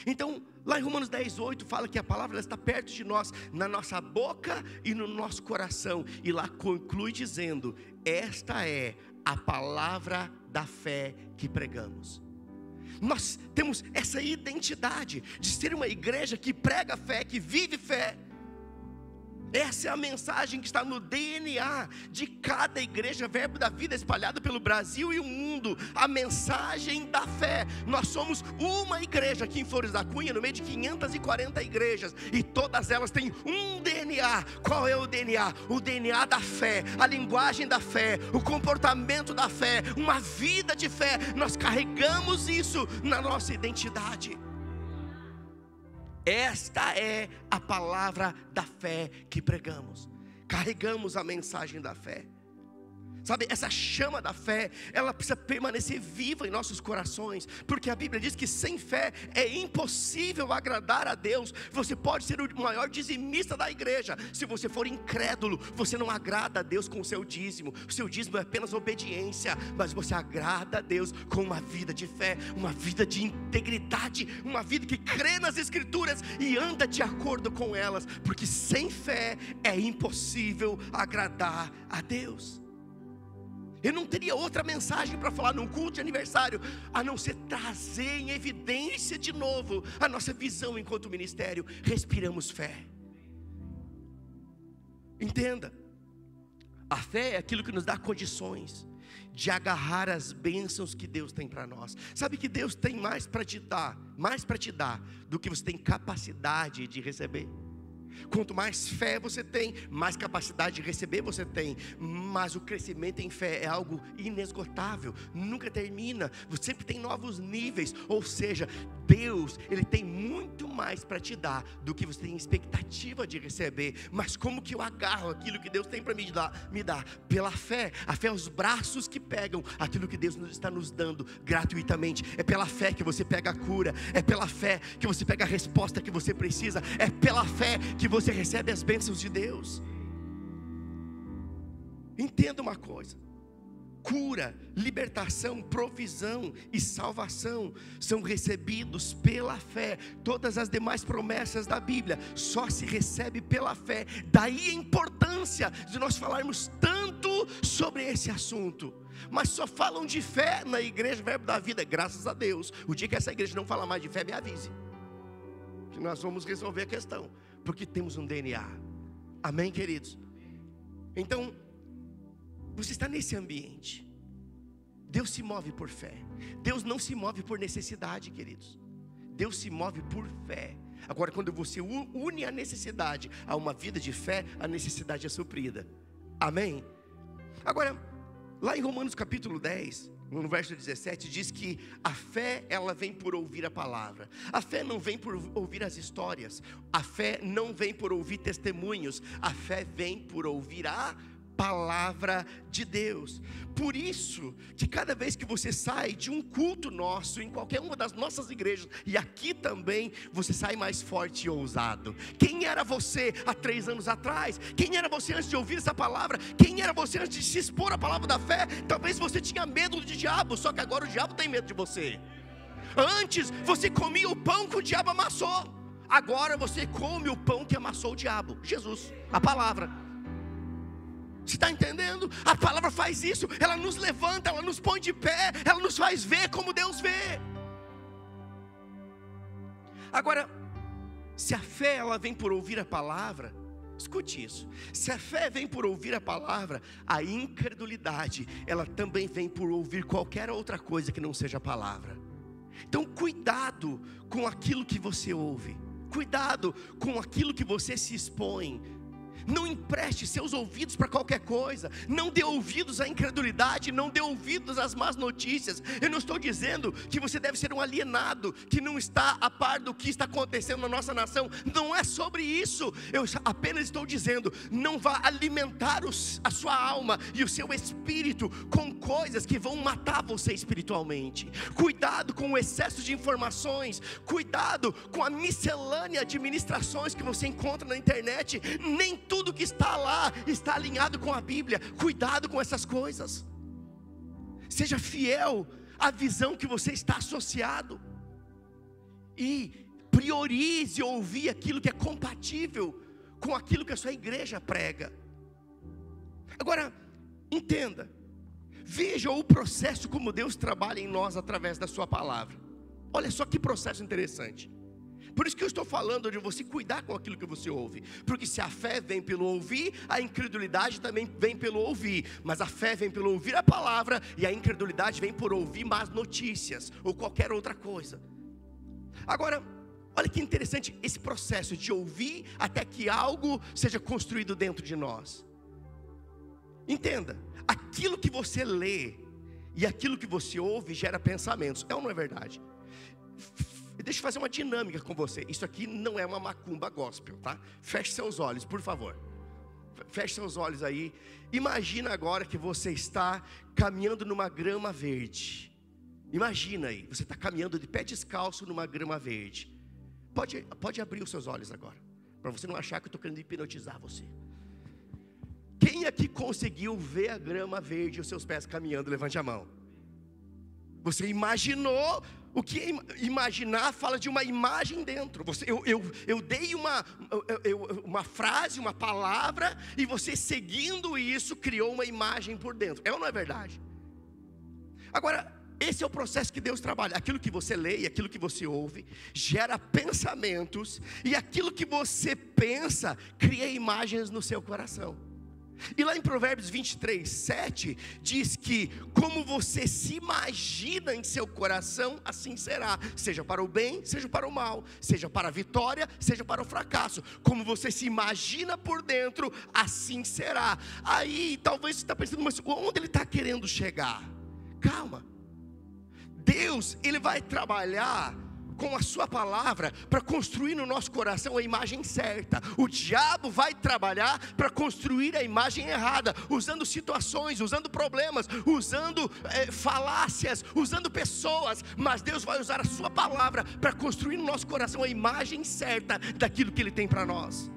Então, lá em Romanos 10, 8, fala que a palavra, ela está perto de nós, na nossa boca e no nosso coração. E lá conclui dizendo, esta é a palavra da fé que pregamos. Nós temos essa identidade de ser uma igreja que prega fé, que vive fé. Essa é a mensagem que está no DNA de cada igreja Verbo da Vida espalhada pelo Brasil e o mundo. A mensagem da fé. Nós somos uma igreja aqui em Flores da Cunha, no meio de 540 igrejas, e todas elas têm um DNA. Qual é o DNA? O DNA da fé, a linguagem da fé, o comportamento da fé, uma vida de fé. Nós carregamos isso na nossa identidade. Esta é a palavra da fé que pregamos. Carregamos a mensagem da fé. Sabe, essa chama da fé, ela precisa permanecer viva em nossos corações, porque a Bíblia diz que sem fé é impossível agradar a Deus. Você pode ser o maior dizimista da igreja, se você for incrédulo, você não agrada a Deus com o seu dízimo. O seu dízimo é apenas obediência, mas você agrada a Deus com uma vida de fé, uma vida de integridade, uma vida que crê nas Escrituras e anda de acordo com elas, porque sem fé é impossível agradar a Deus. Eu não teria outra mensagem para falar num culto de aniversário, a não ser trazer em evidência de novo a nossa visão enquanto ministério. Respiramos fé. Entenda, a fé é aquilo que nos dá condições de agarrar as bênçãos que Deus tem para nós. Sabe que Deus tem mais para te dar do que você tem capacidade de receber. Quanto mais fé você tem, mais capacidade de receber você tem. Mas o crescimento em fé é algo inesgotável, nunca termina, sempre tem novos níveis. Ou seja, Deus, Ele tem muito mais para te dar do que você tem expectativa de receber. Mas como que eu agarro aquilo que Deus tem para me dar? Pela fé. A fé é os braços que pegam aquilo que Deus está nos dando gratuitamente. É pela fé que você pega a cura, é pela fé que você pega a resposta que você precisa, é pela fé que você recebe as bênçãos de Deus. Entenda uma coisa: cura, libertação, provisão e salvação são recebidos pela fé. Todas as demais promessas da Bíblia só se recebe pela fé. Daí a importância de nós falarmos tanto sobre esse assunto. Mas só falam de fé na igreja Verbo da Vida, graças a Deus. O dia que essa igreja não falar mais de fé, me avise, que nós vamos resolver a questão, porque temos um DNA. Amém, queridos? Então, você está nesse ambiente. Deus se move por fé. Deus não se move por necessidade, queridos. Deus se move por fé. Agora, quando você une a necessidade a uma vida de fé, a necessidade é suprida. Amém? Agora, lá em Romanos capítulo 10, no verso 17, diz que a fé, ela vem por ouvir a palavra. A fé não vem por ouvir as histórias. A fé não vem por ouvir testemunhos. A fé vem por ouvir a palavra de Deus. Por isso que cada vez que você sai de um culto nosso, em qualquer uma das nossas igrejas, e aqui também, você sai mais forte e ousado. Quem era você há 3 anos atrás? Quem era você antes de ouvir essa palavra? Quem era você antes de se expor à palavra da fé? Talvez você tinha medo do diabo, só que agora o diabo tem medo de você. Antes você comia o pão que o diabo amassou, agora você come o pão que amassou o diabo, Jesus, a palavra. Você está entendendo? A palavra faz isso. Ela nos levanta, ela nos põe de pé, ela nos faz ver como Deus vê. Agora, se a fé ela vem por ouvir a palavra, escute isso: se a fé vem por ouvir a palavra, a incredulidade ela também vem por ouvir qualquer outra coisa que não seja a palavra. Então cuidado com aquilo que você ouve, cuidado com aquilo que você se expõe. Não empreste seus ouvidos para qualquer coisa. Não dê ouvidos à incredulidade. Não dê ouvidos às más notícias. Eu não estou dizendo que você deve ser um alienado, que não está a par do que está acontecendo na nossa nação. Não é sobre isso. Eu apenas estou dizendo: não vá alimentar a sua alma e o seu espírito com coisas que vão matar você espiritualmente. Cuidado com o excesso de informações. Cuidado com a miscelânea de ministrações que você encontra na internet. Nem tudo que está lá está alinhado com a Bíblia. Cuidado com essas coisas. Seja fiel à visão que você está associado e priorize ouvir aquilo que é compatível com aquilo que a sua igreja prega. Agora, entenda, veja o processo como Deus trabalha em nós através da sua palavra. Olha só que processo interessante. Por isso que eu estou falando de você cuidar com aquilo que você ouve. Porque se a fé vem pelo ouvir, a incredulidade também vem pelo ouvir. Mas a fé vem pelo ouvir a palavra, e a incredulidade vem por ouvir más notícias ou qualquer outra coisa. Agora, olha que interessante esse processo de ouvir até que algo seja construído dentro de nós. Entenda, aquilo que você lê e aquilo que você ouve gera pensamentos. É ou não é verdade? Deixa eu fazer uma dinâmica com você. Isso aqui não é uma macumba gospel, tá? Feche seus olhos, por favor. Feche seus olhos aí. Imagina agora que você está caminhando numa grama verde. Imagina aí, você está caminhando de pé descalço numa grama verde. Pode abrir os seus olhos agora, para você não achar que eu estou querendo hipnotizar você. Quem aqui conseguiu ver a grama verde e os seus pés caminhando? Levante a mão. Você imaginou? O que imaginar fala de uma imagem dentro. Eu dei uma frase, uma palavra, e você seguindo isso criou uma imagem por dentro. É ou não é verdade? Agora, esse é o processo que Deus trabalha. Aquilo que você lê e aquilo que você ouve gera pensamentos, e aquilo que você pensa cria imagens no seu coração. E lá em Provérbios 23, 7 diz que como você se imagina em seu coração, assim será. Seja para o bem, seja para o mal, seja para a vitória, seja para o fracasso. Como você se imagina por dentro, assim será. Aí talvez você está pensando, mas onde ele está querendo chegar? Calma. Deus, Ele vai trabalhar com a sua palavra para construir no nosso coração a imagem certa. O diabo vai trabalhar para construir a imagem errada, usando situações, usando problemas, usando falácias, usando pessoas. Mas Deus vai usar a sua palavra para construir no nosso coração a imagem certa daquilo que Ele tem para nós.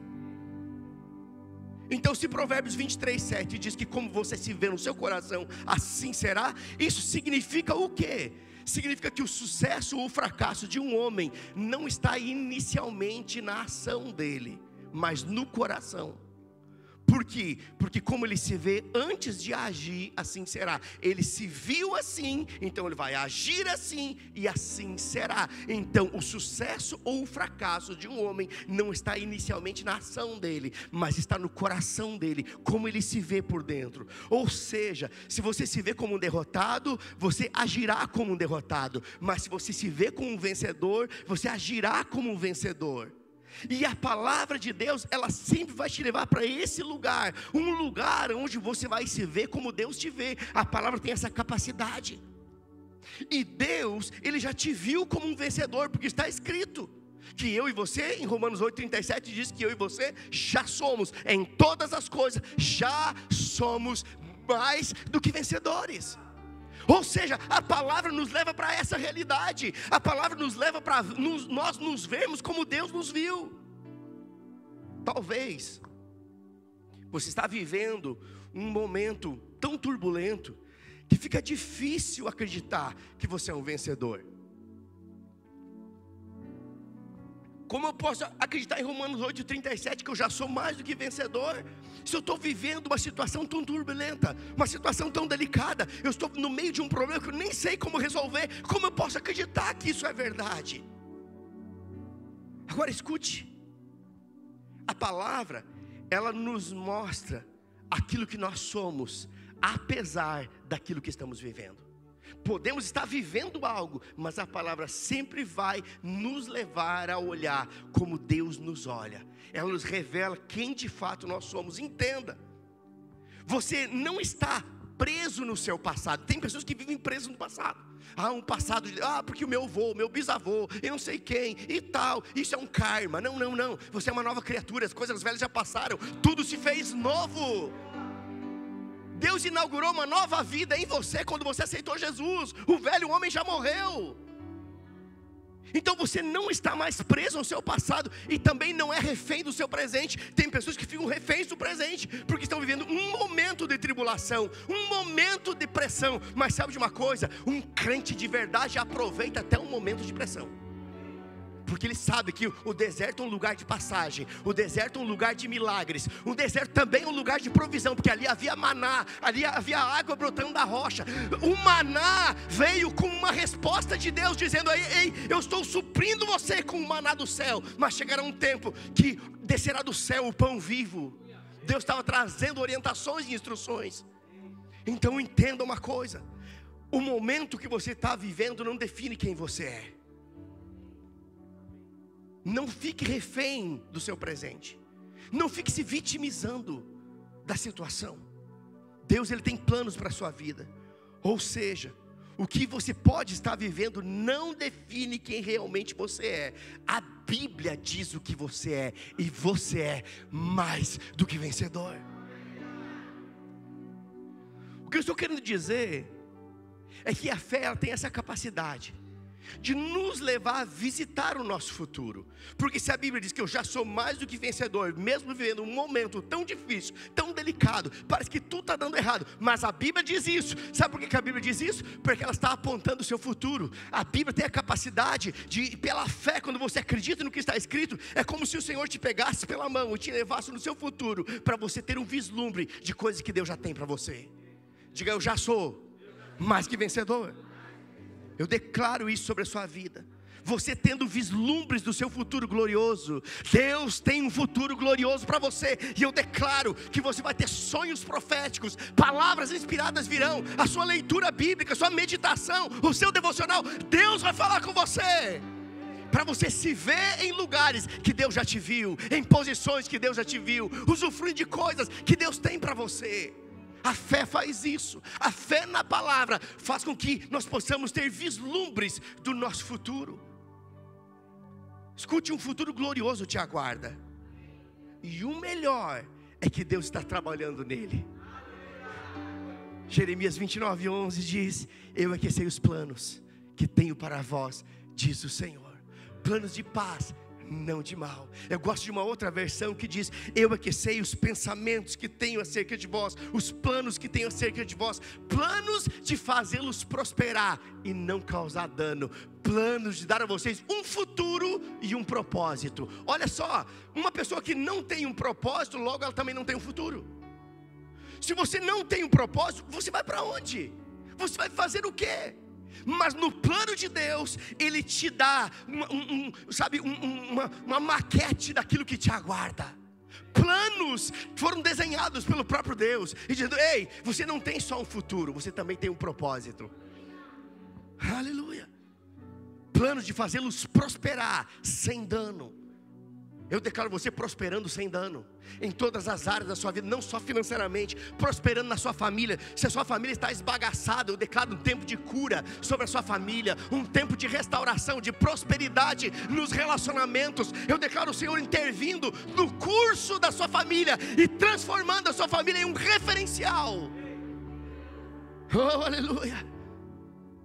Então, se Provérbios 23, 7 diz que como você se vê no seu coração, assim será, isso significa o quê? Significa que o sucesso ou o fracasso de um homem não está inicialmente na ação dele, mas no coração. Por quê? Porque como ele se vê antes de agir, assim será. Ele se viu assim, então ele vai agir assim, e assim será. Então o sucesso ou o fracasso de um homem não está inicialmente na ação dele, mas está no coração dele, como ele se vê por dentro. Ou seja, se você se vê como um derrotado, você agirá como um derrotado. Mas se você se vê como um vencedor, você agirá como um vencedor. E a palavra de Deus, ela sempre vai te levar para esse lugar, um lugar onde você vai se ver como Deus te vê. A palavra tem essa capacidade. E Deus, Ele já te viu como um vencedor, porque está escrito que eu e você, em Romanos 8,37 diz que eu e você já somos, em todas as coisas, já somos mais do que vencedores. Ou seja, a palavra nos leva para essa realidade. A palavra nos leva para nós nos vermos como Deus nos viu. Talvez você está vivendo um momento tão turbulento que fica difícil acreditar que você é um vencedor. Como eu posso acreditar em Romanos 8,37 que eu já sou mais do que vencedor? Se eu estou vivendo uma situação tão turbulenta, uma situação tão delicada, eu estou no meio de um problema que eu nem sei como resolver, como eu posso acreditar que isso é verdade? Agora escute, a palavra, ela nos mostra aquilo que nós somos, apesar daquilo que estamos vivendo. Podemos estar vivendo algo, mas a palavra sempre vai nos levar a olhar como Deus nos olha. Ela nos revela quem de fato nós somos. Entenda, você não está preso no seu passado. Tem pessoas que vivem presas no passado. Um passado de, porque o meu avô, meu bisavô, eu não sei quem e tal. Isso é um karma. Não. Você é uma nova criatura, as coisas velhas já passaram. Tudo se fez novo. Deus inaugurou uma nova vida em você quando você aceitou Jesus. O velho homem já morreu. Então você não está mais preso ao seu passado e também não é refém do seu presente. Tem pessoas que ficam reféns do presente porque estão vivendo um momento de tribulação, um momento de pressão. Mas sabe de uma coisa? Um crente de verdade aproveita até um momento de pressão. porque ele sabe que o deserto é um lugar de passagem, o deserto é um lugar de milagres, o deserto também é um lugar de provisão, porque ali havia maná, ali havia água brotando da rocha. O maná veio com uma resposta de Deus, dizendo: ei, eu estou suprindo você com o maná do céu, mas chegará um tempo que descerá do céu o pão vivo. Deus estava trazendo orientações e instruções. Então entenda uma coisa: o momento que você está vivendo não define quem você é. Não fique refém do seu presente. Não fique se vitimizando da situação. Deus, Ele tem planos para a sua vida. Ou seja, o que você pode estar vivendo não define quem realmente você é. A Bíblia diz o que você é, e você é mais do que vencedor. O que eu estou querendo dizer é que a fé, ela tem essa capacidade de nos levar a visitar o nosso futuro. Porque se a Bíblia diz que eu já sou mais do que vencedor, mesmo vivendo um momento tão difícil, tão delicado, parece que tudo está dando errado, mas a Bíblia diz isso. Sabe por que a Bíblia diz isso? Porque ela está apontando o seu futuro. A Bíblia tem a capacidade de, pela fé, quando você acredita no que está escrito, é como se o Senhor te pegasse pela mão e te levasse no seu futuro, para você ter um vislumbre de coisas que Deus já tem para você. Diga: eu já sou mais que vencedor. Eu declaro isso sobre a sua vida. Você tendo vislumbres do seu futuro glorioso, Deus tem um futuro glorioso para você. E eu declaro que você vai ter sonhos proféticos, palavras inspiradas virão, a sua leitura bíblica, a sua meditação, o seu devocional, Deus vai falar com você, para você se ver em lugares que Deus já te viu, em posições que Deus já te viu, usufruir de coisas que Deus tem para você. A fé faz isso. A fé na palavra faz com que nós possamos ter vislumbres do nosso futuro. Escute, um futuro glorioso te aguarda. E o melhor é que Deus está trabalhando nele. Jeremias 29:11 diz: eu é que sei os planos que tenho para vós, diz o Senhor, planos de paz, não de mal. Eu gosto de uma outra versão que diz: eu é que sei os pensamentos que tenho acerca de vós, os planos que tenho acerca de vós, planos de fazê-los prosperar e não causar dano, planos de dar a vocês um futuro e um propósito. Olha só, uma pessoa que não tem um propósito, logo ela também não tem um futuro. Se você não tem um propósito, você vai para onde? Você vai fazer o quê? Mas no plano de Deus, Ele te dá uma maquete daquilo que te aguarda. Planos foram desenhados pelo próprio Deus, e dizendo: ei, você não tem só um futuro, você também tem um propósito. Aleluia. Planos de fazê-los prosperar sem dano. Eu declaro você prosperando sem dano, em todas as áreas da sua vida, não só financeiramente, prosperando na sua família. Se a sua família está esbagaçada, eu declaro um tempo de cura sobre a sua família, um tempo de restauração, de prosperidade nos relacionamentos. Eu declaro o Senhor intervindo no curso da sua família e transformando a sua família em um referencial. Oh, aleluia.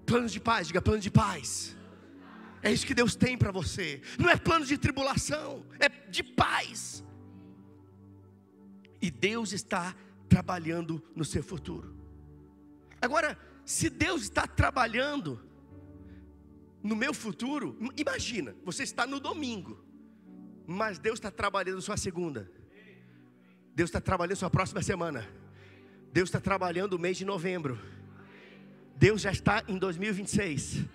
Planos de paz, diga: plano de paz. É isso que Deus tem para você. Não é plano de tribulação, é de paz. E Deus está trabalhando no seu futuro. Agora, se Deus está trabalhando no meu futuro, imagina, você está no domingo, mas Deus está trabalhando sua segunda, Deus está trabalhando sua próxima semana, Deus está trabalhando o mês de novembro, Deus já está em 2026.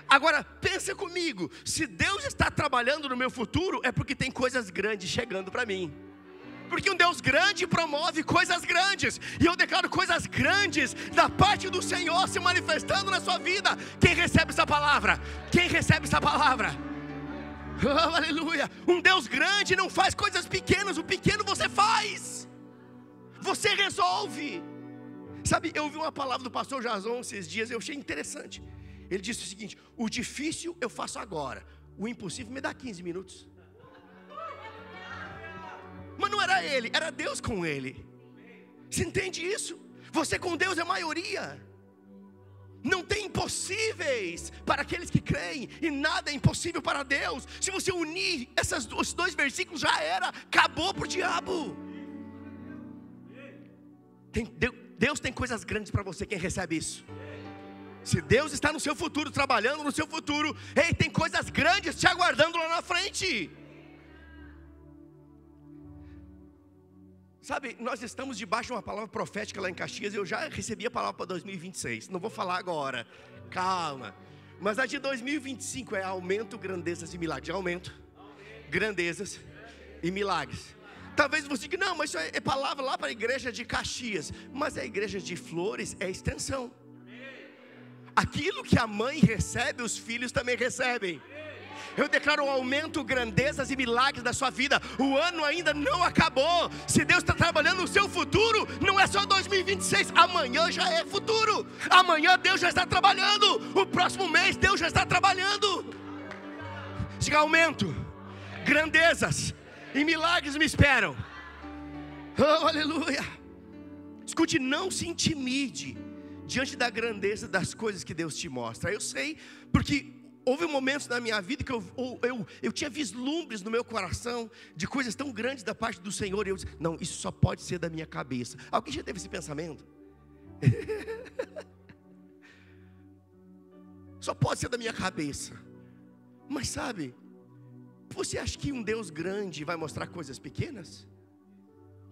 Agora, pensa comigo, se Deus está trabalhando no meu futuro, é porque tem coisas grandes chegando para mim. Porque um Deus grande promove coisas grandes, e eu declaro coisas grandes da parte do Senhor se manifestando na sua vida. Quem recebe essa palavra? Quem recebe essa palavra? Oh, aleluia. Um Deus grande não faz coisas pequenas, o pequeno você faz, você resolve. Sabe, eu ouvi uma palavra do pastor Jason esses dias, eu achei interessante. Ele disse o seguinte: o difícil eu faço agora, o impossível me dá 15 minutos. Mas não era ele, era Deus com ele. Você entende isso? Você com Deus é maioria. Não tem impossíveis para aqueles que creem, e nada é impossível para Deus. Se você unir esses dois versículos, já era, acabou pro diabo. Deus tem coisas grandes para você, quem recebe isso? Se Deus está no seu futuro, trabalhando no seu futuro, ei, tem coisas grandes te aguardando lá na frente. Sabe, nós estamos debaixo de uma palavra profética lá em Caxias. Eu já recebi a palavra para 2026. Não vou falar agora, calma. Mas a de 2025 é aumento, grandezas e milagres. Aumento, grandezas e milagres. Talvez você diga, não, mas isso é palavra lá para a igreja de Caxias. Mas a igreja de Flores é extensão. Aquilo que a mãe recebe, os filhos também recebem. Eu declaro um aumento, grandezas e milagres da sua vida. O ano ainda não acabou. Se Deus está trabalhando no seu futuro, não é só 2026. Amanhã já é futuro. Amanhã Deus já está trabalhando. O próximo mês Deus já está trabalhando. Diga, aumento, grandezas e milagres me esperam. Oh, aleluia. Escute, não se intimide diante da grandeza das coisas que Deus te mostra. Eu sei, porque houve momentos na minha vida que eu tinha vislumbres no meu coração de coisas tão grandes da parte do Senhor. E eu disse, não, isso só pode ser da minha cabeça. Alguém já teve esse pensamento? Só pode ser da minha cabeça. Mas sabe, você acha que um Deus grande vai mostrar coisas pequenas?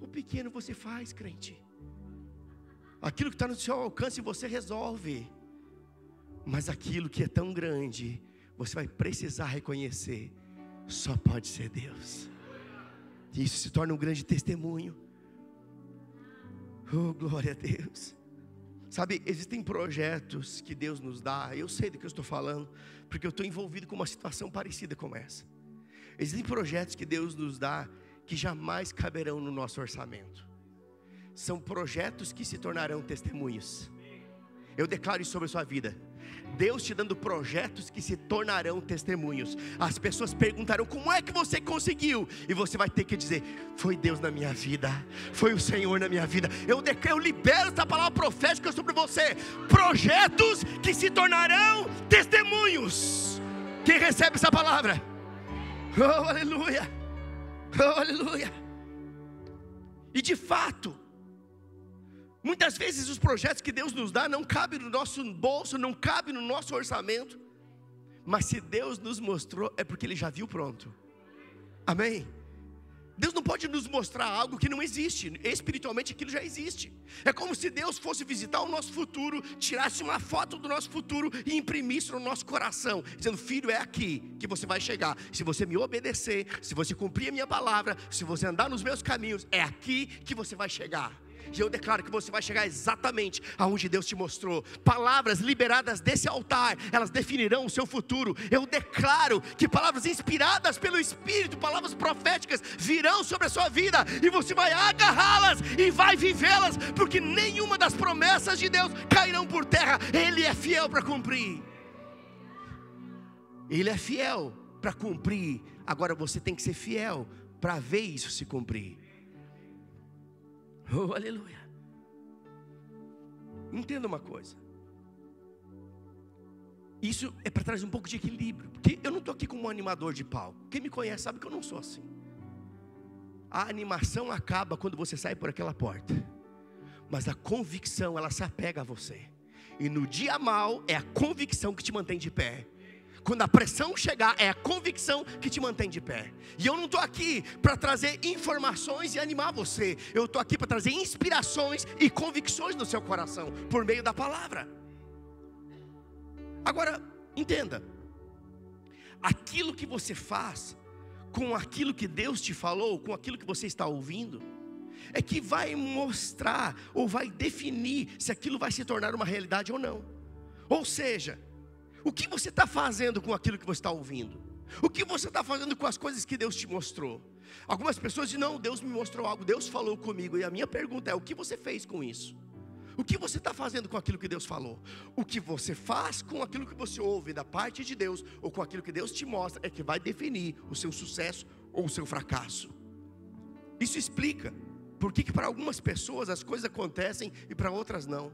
O pequeno você faz, crente. Aquilo que está no seu alcance você resolve. Mas aquilo que é tão grande, você vai precisar reconhecer, só pode ser Deus. E isso se torna um grande testemunho. Oh, glória a Deus. Sabe, existem projetos que Deus nos dá. Eu sei do que eu estou falando, porque eu estou envolvido com uma situação parecida com essa. Existem projetos que Deus nos dá que jamais caberão no nosso orçamento. São projetos que se tornarão testemunhos. Eu declaro isso sobre a sua vida. Deus te dando projetos que se tornarão testemunhos. As pessoas perguntarão, como é que você conseguiu? E você vai ter que dizer, foi Deus na minha vida, foi o Senhor na minha vida. Eu libero essa palavra profética sobre você. Projetos que se tornarão testemunhos. Quem recebe essa palavra? Oh, aleluia. Oh, aleluia. E de fato, muitas vezes os projetos que Deus nos dá não cabem no nosso bolso, não cabem no nosso orçamento. Mas se Deus nos mostrou, é porque Ele já viu pronto. Amém? Deus não pode nos mostrar algo que não existe. Espiritualmente aquilo já existe. É como se Deus fosse visitar o nosso futuro, tirasse uma foto do nosso futuro e imprimisse no nosso coração, dizendo, filho, é aqui que você vai chegar. Se você me obedecer, se você cumprir a minha palavra, se você andar nos meus caminhos, é aqui que você vai chegar. E eu declaro que você vai chegar exatamente aonde Deus te mostrou. Palavras liberadas desse altar, elas definirão o seu futuro. Eu declaro que palavras inspiradas pelo Espírito, palavras proféticas, virão sobre a sua vida. E você vai agarrá-las e vai vivê-las, porque nenhuma das promessas de Deus cairão por terra. Ele é fiel para cumprir. Ele é fiel para cumprir. Agora você tem que ser fiel para ver isso se cumprir. Oh, aleluia. Entenda uma coisa. Isso é para trazer um pouco de equilíbrio. Porque eu não estou aqui como um animador de palco. Quem me conhece sabe que eu não sou assim. A animação acaba quando você sai por aquela porta. Mas a convicção, ela se apega a você. E no dia mal, é a convicção que te mantém de pé. Quando a pressão chegar, é a convicção que te mantém de pé. E eu não estou aqui para trazer informações e animar você. Eu estou aqui para trazer inspirações e convicções no seu coração, por meio da palavra. Agora, entenda. Aquilo que você faz, com aquilo que Deus te falou, com aquilo que você está ouvindo, é que vai mostrar, ou vai definir, se aquilo vai se tornar uma realidade ou não. Ou seja, o que você está fazendo com aquilo que você está ouvindo? O que você está fazendo com as coisas que Deus te mostrou? Algumas pessoas dizem, não, Deus me mostrou algo, Deus falou comigo. E a minha pergunta é, o que você fez com isso? O que você está fazendo com aquilo que Deus falou? O que você faz com aquilo que você ouve da parte de Deus, ou com aquilo que Deus te mostra, é que vai definir o seu sucesso ou o seu fracasso. Isso explica por que para algumas pessoas as coisas acontecem e para outras não.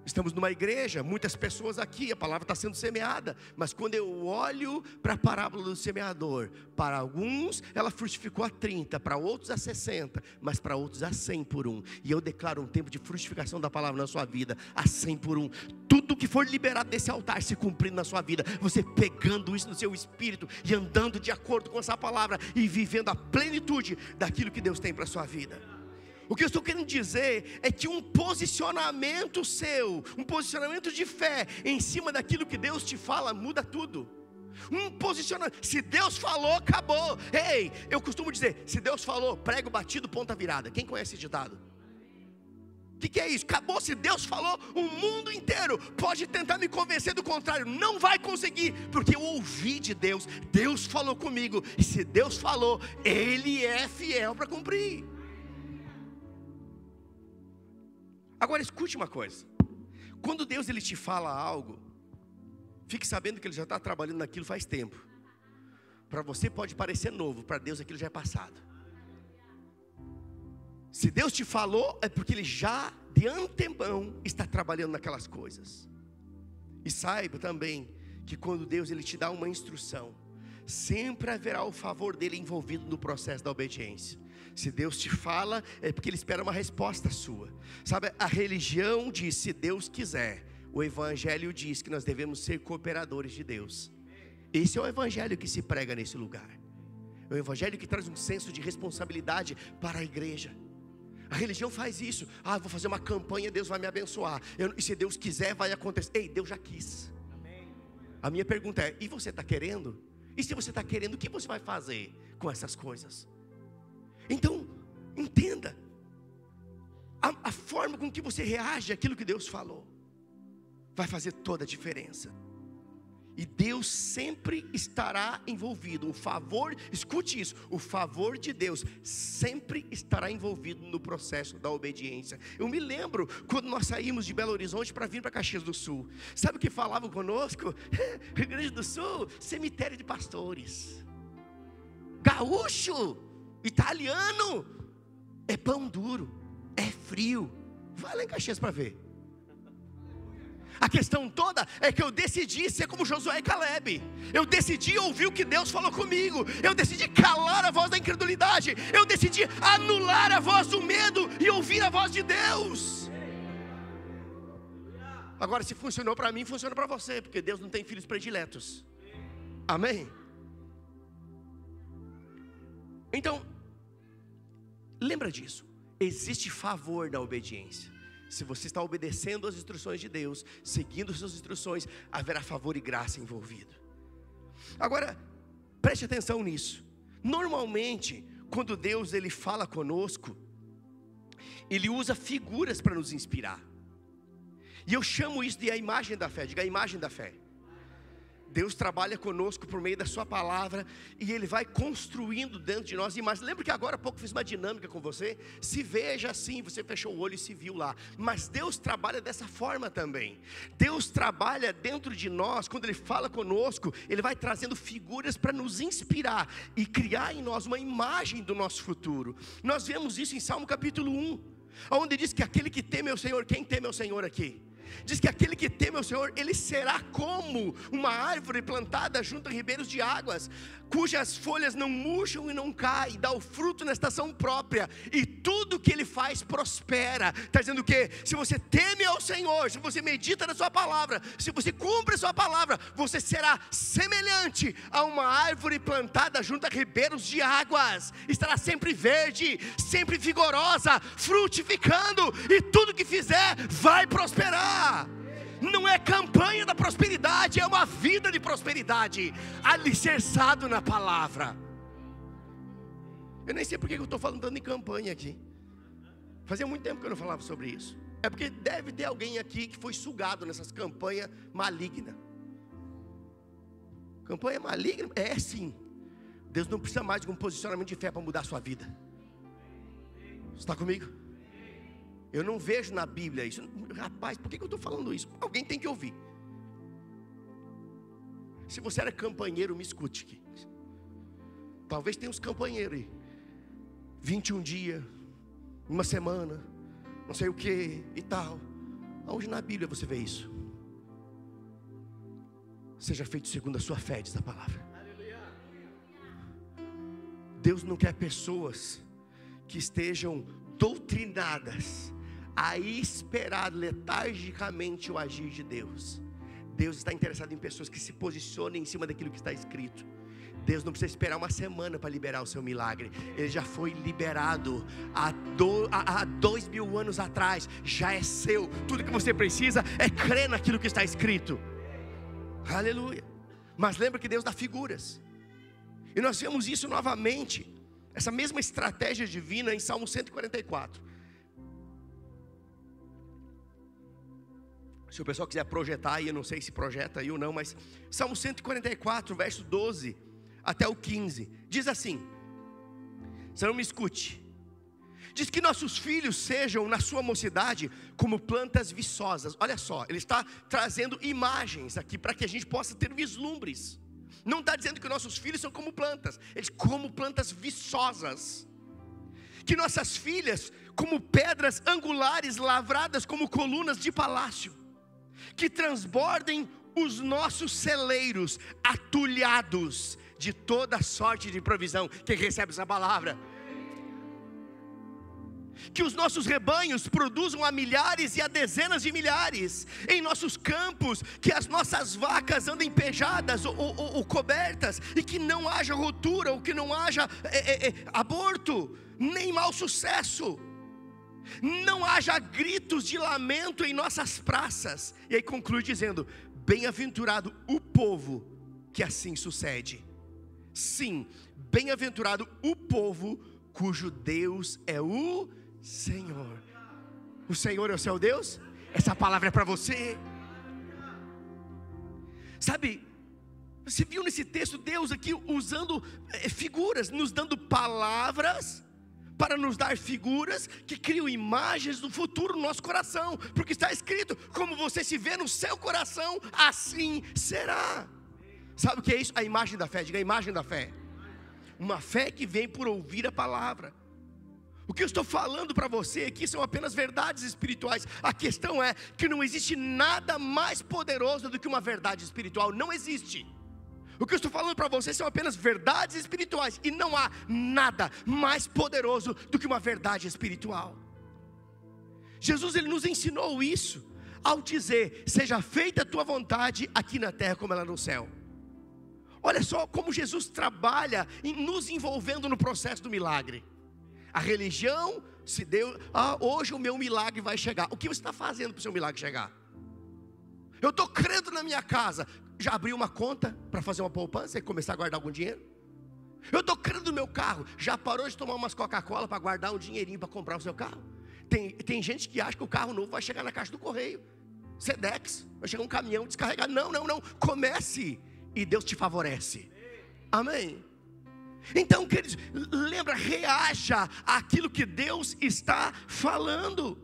Estamos numa igreja, muitas pessoas aqui, a palavra está sendo semeada. Mas quando eu olho para a parábola do semeador, para alguns ela frutificou a 30, para outros a 60, mas para outros a 100 por um. E eu declaro um tempo de frutificação da palavra na sua vida, a 100 por um. Tudo que for liberado desse altar se cumprindo na sua vida, você pegando isso no seu espírito e andando de acordo com essa palavra e vivendo a plenitude daquilo que Deus tem para a sua vida. O que eu estou querendo dizer é que um posicionamento seu, um posicionamento de fé em cima daquilo que Deus te fala, muda tudo. Um posicionamento, se Deus falou, acabou. Ei, eu costumo dizer, se Deus falou, prego batido, ponta virada. Quem conhece esse ditado? O que é isso? Acabou, se Deus falou, o mundo inteiro pode tentar me convencer do contrário, não vai conseguir, porque eu ouvi de Deus, Deus falou comigo, e se Deus falou, Ele é fiel para cumprir. Agora escute uma coisa, quando Deus ele te fala algo, fique sabendo que Ele já está trabalhando naquilo faz tempo. Para você pode parecer novo, para Deus aquilo já é passado. Se Deus te falou, é porque Ele já de antemão está trabalhando naquelas coisas. E saiba também que quando Deus ele te dá uma instrução, sempre haverá o favor dele envolvido no processo da obediência. Se Deus te fala, é porque Ele espera uma resposta sua. Sabe, a religião diz, se Deus quiser. O Evangelho diz que nós devemos ser cooperadores de Deus. Esse é o Evangelho que se prega nesse lugar. É o Evangelho que traz um senso de responsabilidade para a igreja. A religião faz isso. Vou fazer uma campanha, Deus vai me abençoar. E se Deus quiser, vai acontecer. Ei, Deus já quis. A minha pergunta é, e você está querendo? E se você está querendo, o que você vai fazer com essas coisas? Então, entenda, a forma com que você reage àquilo que Deus falou, vai fazer toda a diferença. E Deus sempre estará envolvido, o favor, escute isso, o favor de Deus sempre estará envolvido no processo da obediência. Eu me lembro, quando nós saímos de Belo Horizonte para vir para Caxias do Sul, sabe o que falavam conosco? Rio Grande do Sul, cemitério de pastores. Gaúcho, italiano, é pão duro, é frio. Vai lá em Caxias para ver. A questão toda é que eu decidi ser como Josué e Caleb. Eu decidi ouvir o que Deus falou comigo. Eu decidi calar a voz da incredulidade. Eu decidi anular a voz do medo e ouvir a voz de Deus. Agora, se funcionou para mim, funciona para você, porque Deus não tem filhos prediletos. Amém? Então, lembra disso. Existe favor na obediência. Se você está obedecendo às instruções de Deus, seguindo suas instruções, haverá favor e graça envolvido. Agora, preste atenção nisso. Normalmente, quando Deus ele fala conosco, Ele usa figuras para nos inspirar. E eu chamo isso de a imagem da fé. Diga a imagem da fé. Deus trabalha conosco por meio da sua palavra, e Ele vai construindo dentro de nós imagens. Lembra que agora há pouco fiz uma dinâmica com você? Se veja assim, você fechou o olho e se viu lá. Mas Deus trabalha dessa forma também. Deus trabalha dentro de nós, quando Ele fala conosco, Ele vai trazendo figuras para nos inspirar e criar em nós uma imagem do nosso futuro. Nós vemos isso em Salmo capítulo 1, onde diz que aquele que teme ao Senhor, quem teme ao Senhor aqui? Diz que aquele que teme ao Senhor, ele será como uma árvore plantada junto a ribeiros de águas, cujas folhas não murcham e não caem, dá o fruto na estação própria, e tudo que ele faz prospera. Está dizendo o quê? Se você teme ao Senhor, se você medita na sua palavra, se você cumpre a sua palavra, você será semelhante a uma árvore plantada junto a ribeiros de águas, estará sempre verde, sempre vigorosa, frutificando, e tudo que fizer vai prosperar. Não é campanha da prosperidade, é uma vida de prosperidade, alicerçado na palavra. Eu nem sei porque eu estou falando em campanha aqui. Fazia muito tempo que eu não falava sobre isso. É porque deve ter alguém aqui que foi sugado nessas campanhas malignas. Campanha maligna? É sim. Deus não precisa mais de um posicionamento de fé para mudar a sua vida. Você está comigo? Eu não vejo na Bíblia isso. Rapaz, por que eu estou falando isso? Alguém tem que ouvir. Se você era campanheiro, me escute aqui. Talvez tenha uns campanheiros aí, 21 dias, uma semana, não sei o que e tal. Aonde na Bíblia você vê isso? Seja feito segundo a sua fé, diz a palavra. Deus não quer pessoas que estejam doutrinadas a esperar letargicamente o agir de Deus. Deus está interessado em pessoas que se posicionem em cima daquilo que está escrito. Deus não precisa esperar uma semana para liberar o seu milagre. Ele já foi liberado há 2000 anos atrás. Já é seu. Tudo que você precisa é crer naquilo que está escrito. Aleluia. Mas lembra que Deus dá figuras. E nós vemos isso novamente, essa mesma estratégia divina em Salmo 144. Se o pessoal quiser projetar aí, eu não sei se projeta aí ou não, mas Salmo 144, verso 12 até o 15, diz assim: você não me escute. Diz que nossos filhos sejam na sua mocidade como plantas viçosas. Olha só, ele está trazendo imagens aqui para que a gente possa ter vislumbres. Não está dizendo que nossos filhos são como plantas, eles como plantas viçosas. Que nossas filhas como pedras angulares lavradas como colunas de palácio. Que transbordem os nossos celeiros atulhados de toda sorte de provisão. Quem recebe essa palavra? Que os nossos rebanhos produzam a milhares e a dezenas de milhares em nossos campos, que as nossas vacas andem pejadas ou cobertas, e que não haja rotura, ou que não haja aborto, nem mau sucesso, não haja gritos de lamento em nossas praças. E aí conclui dizendo: bem-aventurado o povo que assim sucede. Sim, bem-aventurado o povo cujo Deus é o Senhor. O Senhor é o seu Deus? Essa palavra é para você. Sabe, você viu nesse texto Deus aqui usando figuras, nos dando palavras para nos dar figuras que criam imagens do futuro no nosso coração, porque está escrito: como você se vê no seu coração, assim será. Sabe o que é isso? A imagem da fé. Diga: a imagem da fé. Uma fé que vem por ouvir a palavra. O que eu estou falando para você aqui são apenas verdades espirituais. A questão é que não existe nada mais poderoso do que uma verdade espiritual. Não existe. O que eu estou falando para você são apenas verdades espirituais. E não há nada mais poderoso do que uma verdade espiritual. Jesus, ele nos ensinou isso ao dizer: seja feita a tua vontade aqui na terra como ela no céu. Olha só como Jesus trabalha em nos envolvendo no processo do milagre. A religião se deu: hoje o meu milagre vai chegar. O que você está fazendo para o seu milagre chegar? Eu estou crendo na minha casa. Já abriu uma conta para fazer uma poupança e começar a guardar algum dinheiro? Eu estou crendo no meu carro. Já parou de tomar umas Coca-Cola para guardar um dinheirinho para comprar o seu carro? Tem gente que acha que o carro novo vai chegar na caixa do correio, Sedex, vai chegar um caminhão descarregar. Não. Comece e Deus te favorece. Amém. Então, queridos, lembra, reaja àquilo que Deus está falando.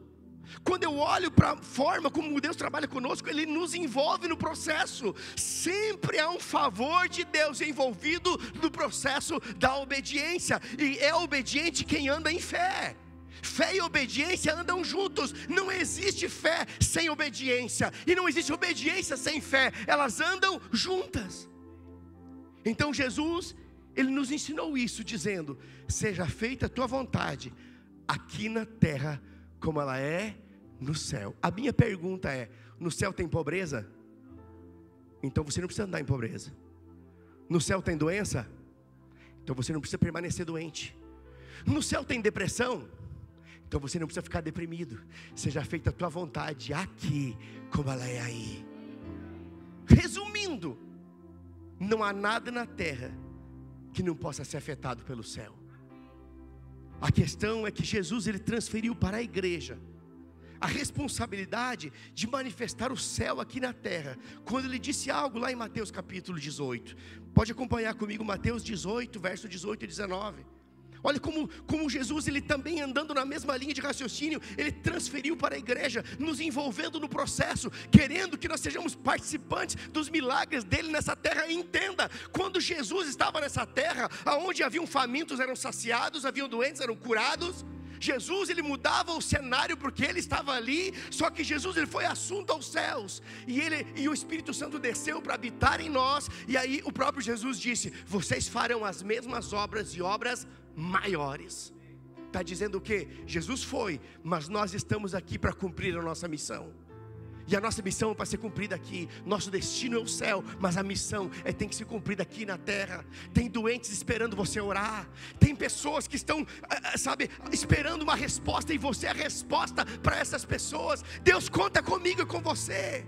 Quando eu olho para a forma como Deus trabalha conosco, Ele nos envolve no processo. Sempre há um favor de Deus envolvido no processo da obediência. E é obediente quem anda em fé. Fé e obediência andam juntos. Não existe fé sem obediência, e não existe obediência sem fé. Elas andam juntas. Então Jesus, Ele nos ensinou isso dizendo: seja feita a tua vontade aqui na terra como ela é no céu. A minha pergunta é: no céu tem pobreza? Então você não precisa andar em pobreza. No céu tem doença? Então você não precisa permanecer doente. No céu tem depressão? Então você não precisa ficar deprimido. Seja feita a tua vontade aqui como ela é aí. Resumindo, não há nada na terra que não possa ser afetado pelo céu. A questão é que Jesus, Ele transferiu para a igreja a responsabilidade de manifestar o céu aqui na terra, quando Ele disse algo lá em Mateus capítulo 18. Pode acompanhar comigo Mateus 18, verso 18 e 19. Olha como Jesus, Ele também andando na mesma linha de raciocínio, Ele transferiu para a igreja, nos envolvendo no processo, querendo que nós sejamos participantes dos milagres dEle nessa terra. E entenda, quando Jesus estava nessa terra, onde haviam famintos eram saciados, haviam doentes eram curados, Jesus, ele mudava o cenário porque ele estava ali. Só que Jesus, ele foi assunto aos céus, e o Espírito Santo desceu para habitar em nós. E aí o próprio Jesus disse: vocês farão as mesmas obras e obras maiores. Está dizendo o quê? Jesus foi, mas nós estamos aqui para cumprir a nossa missão. E a nossa missão é para ser cumprida aqui. Nosso destino é o céu, mas a missão tem que ser cumprida aqui na terra. Tem doentes esperando você orar. Tem pessoas que estão, esperando uma resposta, e você é a resposta para essas pessoas. Deus conta comigo e com você.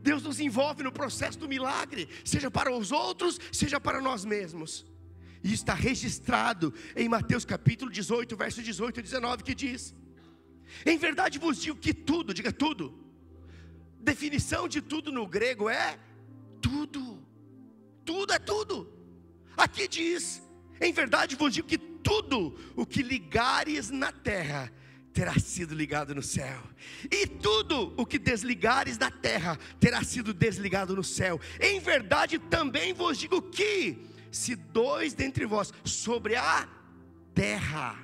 Deus nos envolve no processo do milagre, seja para os outros, seja para nós mesmos. E está registrado em Mateus capítulo 18, verso 18 e 19, que diz: em verdade vos digo que tudo, diga tudo. Definição de tudo no grego é tudo. Tudo é tudo. Aqui diz: em verdade vos digo que tudo o que ligares na terra terá sido ligado no céu, e tudo o que desligares na terra terá sido desligado no céu. Em verdade também vos digo que, se dois dentre vós sobre a terra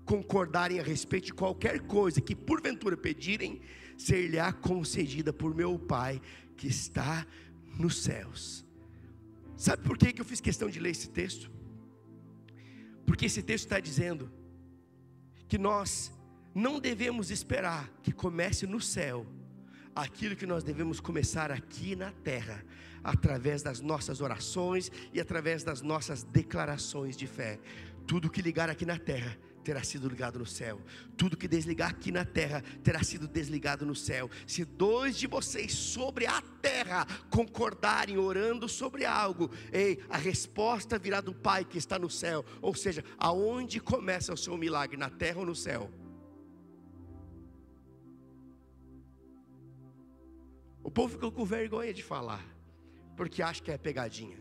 concordarem a respeito de qualquer coisa que porventura pedirem, ser-lhe-á concedida por meu Pai que está nos céus. Sabe por que eu fiz questão de ler esse texto? Porque esse texto está dizendo que nós não devemos esperar que comece no céu aquilo que nós devemos começar aqui na terra, através das nossas orações e através das nossas declarações de fé. Tudo que ligar aqui na terra terá sido ligado no céu. Tudo que desligar aqui na terra terá sido desligado no céu. Se dois de vocês sobre a terra concordarem orando sobre algo, a resposta virá do Pai que está no céu. Ou seja, aonde começa o seu milagre, na terra ou no céu? O povo ficou com vergonha de falar, porque acha que é pegadinha.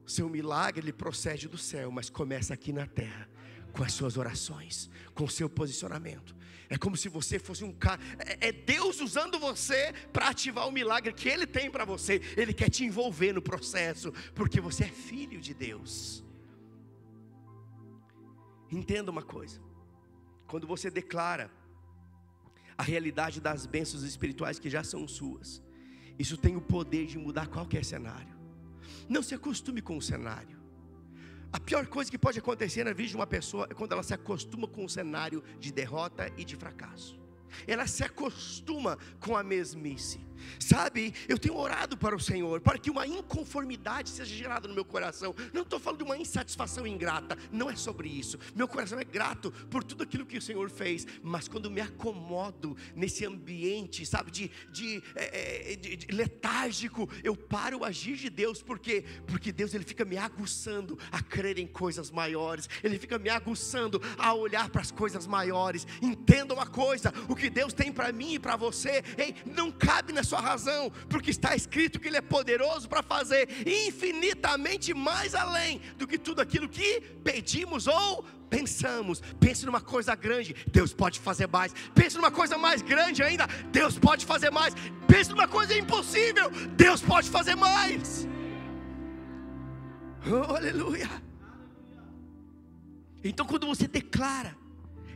O seu milagre, ele procede do céu, mas começa aqui na terra, com as suas orações, com o seu posicionamento. É como se você fosse um cara. É Deus usando você para ativar o milagre que Ele tem para você. Ele quer te envolver no processo, porque você é filho de Deus. Entenda uma coisa: quando você declara a realidade das bênçãos espirituais que já são suas, isso tem o poder de mudar qualquer cenário. Não se acostume com o cenário. A pior coisa que pode acontecer na vida de uma pessoa é quando ela se acostuma com um cenário de derrota e de fracasso. Ela se acostuma com a mesmice. Sabe, eu tenho orado para o Senhor, para que uma inconformidade seja gerada no meu coração. Não estou falando de uma insatisfação ingrata, não é sobre isso. Meu coração é grato por tudo aquilo que o Senhor fez. Mas quando me acomodo nesse ambiente, sabe, de letárgico, eu paro o agir de Deus. Por quê? Porque Deus, Ele fica me aguçando a crer em coisas maiores. Ele fica me aguçando a olhar para as coisas maiores. Entenda uma coisa: o que Deus tem para mim e para você, não cabe na sua razão, porque está escrito que Ele é poderoso para fazer infinitamente mais além do que tudo aquilo que pedimos ou pensamos. Pense numa coisa grande, Deus pode fazer mais. Pense numa coisa mais grande ainda, Deus pode fazer mais. Pense numa coisa impossível, Deus pode fazer mais. Oh, aleluia. Então, quando você declara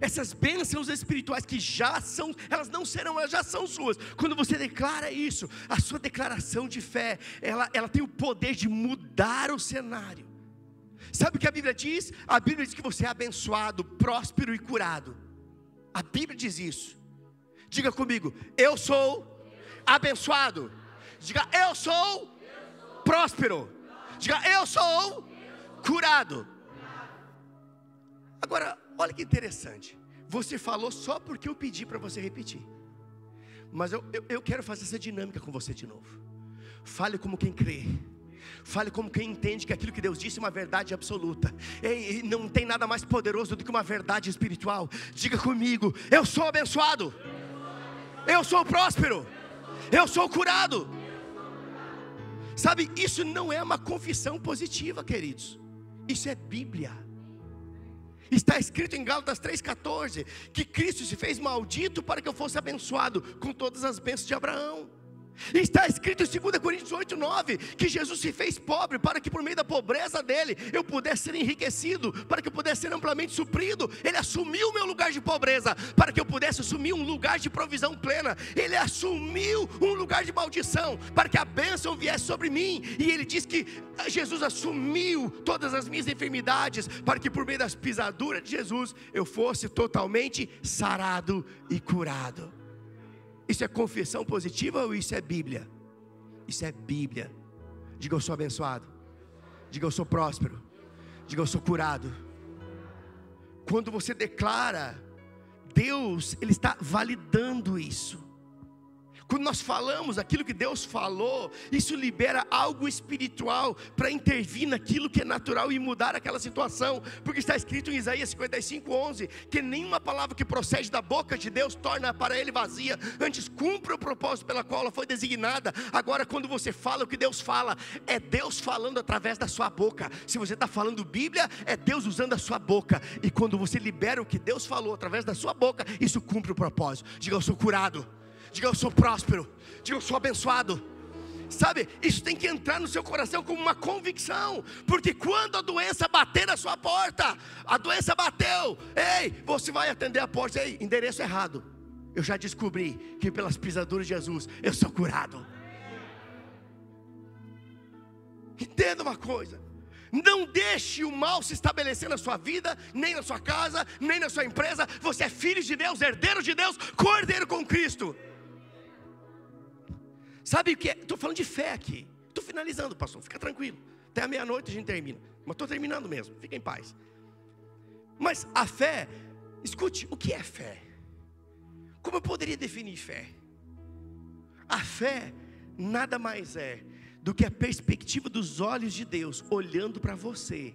essas bênçãos espirituais que já são, elas não serão, elas já são suas. Quando você declara isso, a sua declaração de fé, ela tem o poder de mudar o cenário. Sabe o que a Bíblia diz? A Bíblia diz que você é abençoado, próspero e curado. A Bíblia diz isso. Diga comigo: eu sou abençoado. Diga: eu sou próspero. Diga: eu sou curado. Agora, olha que interessante. Você falou só porque eu pedi para você repetir. Mas eu quero fazer essa dinâmica com você de novo. Fale como quem crê. Fale como quem entende que aquilo que Deus disse é uma verdade absoluta. E não tem nada mais poderoso do que uma verdade espiritual. Diga comigo: eu sou abençoado. Eu sou próspero. Eu sou curado. Sabe, isso não é uma confissão positiva, queridos. Isso é Bíblia. Está escrito em Gálatas 3,14 que Cristo se fez maldito para que eu fosse abençoado com todas as bênçãos de Abraão. Está escrito em 2 Coríntios 8:9 que Jesus se fez pobre para que por meio da pobreza dele eu pudesse ser enriquecido, para que eu pudesse ser amplamente suprido. Ele assumiu o meu lugar de pobreza para que eu pudesse assumir um lugar de provisão plena. Ele assumiu um lugar de maldição para que a bênção viesse sobre mim. E ele diz que Jesus assumiu todas as minhas enfermidades para que por meio das pisaduras de Jesus eu fosse totalmente sarado e curado. Isso é confissão positiva ou isso é Bíblia? Isso é Bíblia. Diga: eu sou abençoado. Diga: eu sou próspero. Diga: eu sou curado. Quando você declara, Deus, Ele está validando isso. Quando nós falamos aquilo que Deus falou, isso libera algo espiritual para intervir naquilo que é natural e mudar aquela situação. Porque está escrito em Isaías 55:11 que nenhuma palavra que procede da boca de Deus torna para Ele vazia, antes cumpre o propósito pela qual ela foi designada. Agora, quando você fala o que Deus fala, é Deus falando através da sua boca. Se você está falando Bíblia, é Deus usando a sua boca. E quando você libera o que Deus falou através da sua boca, isso cumpre o propósito. Diga: eu sou curado. Diga: eu sou próspero. Diga: eu sou abençoado. Sabe, isso tem que entrar no seu coração como uma convicção. Porque quando a doença bater na sua porta, a doença bateu, ei, você vai atender a porta. Ei, endereço errado. Eu já descobri que pelas pisaduras de Jesus eu sou curado. Entenda uma coisa: não deixe o mal se estabelecer na sua vida, nem na sua casa, nem na sua empresa. Você é filho de Deus, herdeiro de Deus, cordeiro com Cristo. Sabe o que é? Estou falando de fé aqui. Estou finalizando, pastor, fica tranquilo. Até a meia-noite a gente termina. Mas estou terminando mesmo, fica em paz. Mas a fé, escute, o que é fé? Como eu poderia definir fé? A fé nada mais é do que a perspectiva dos olhos de Deus olhando para você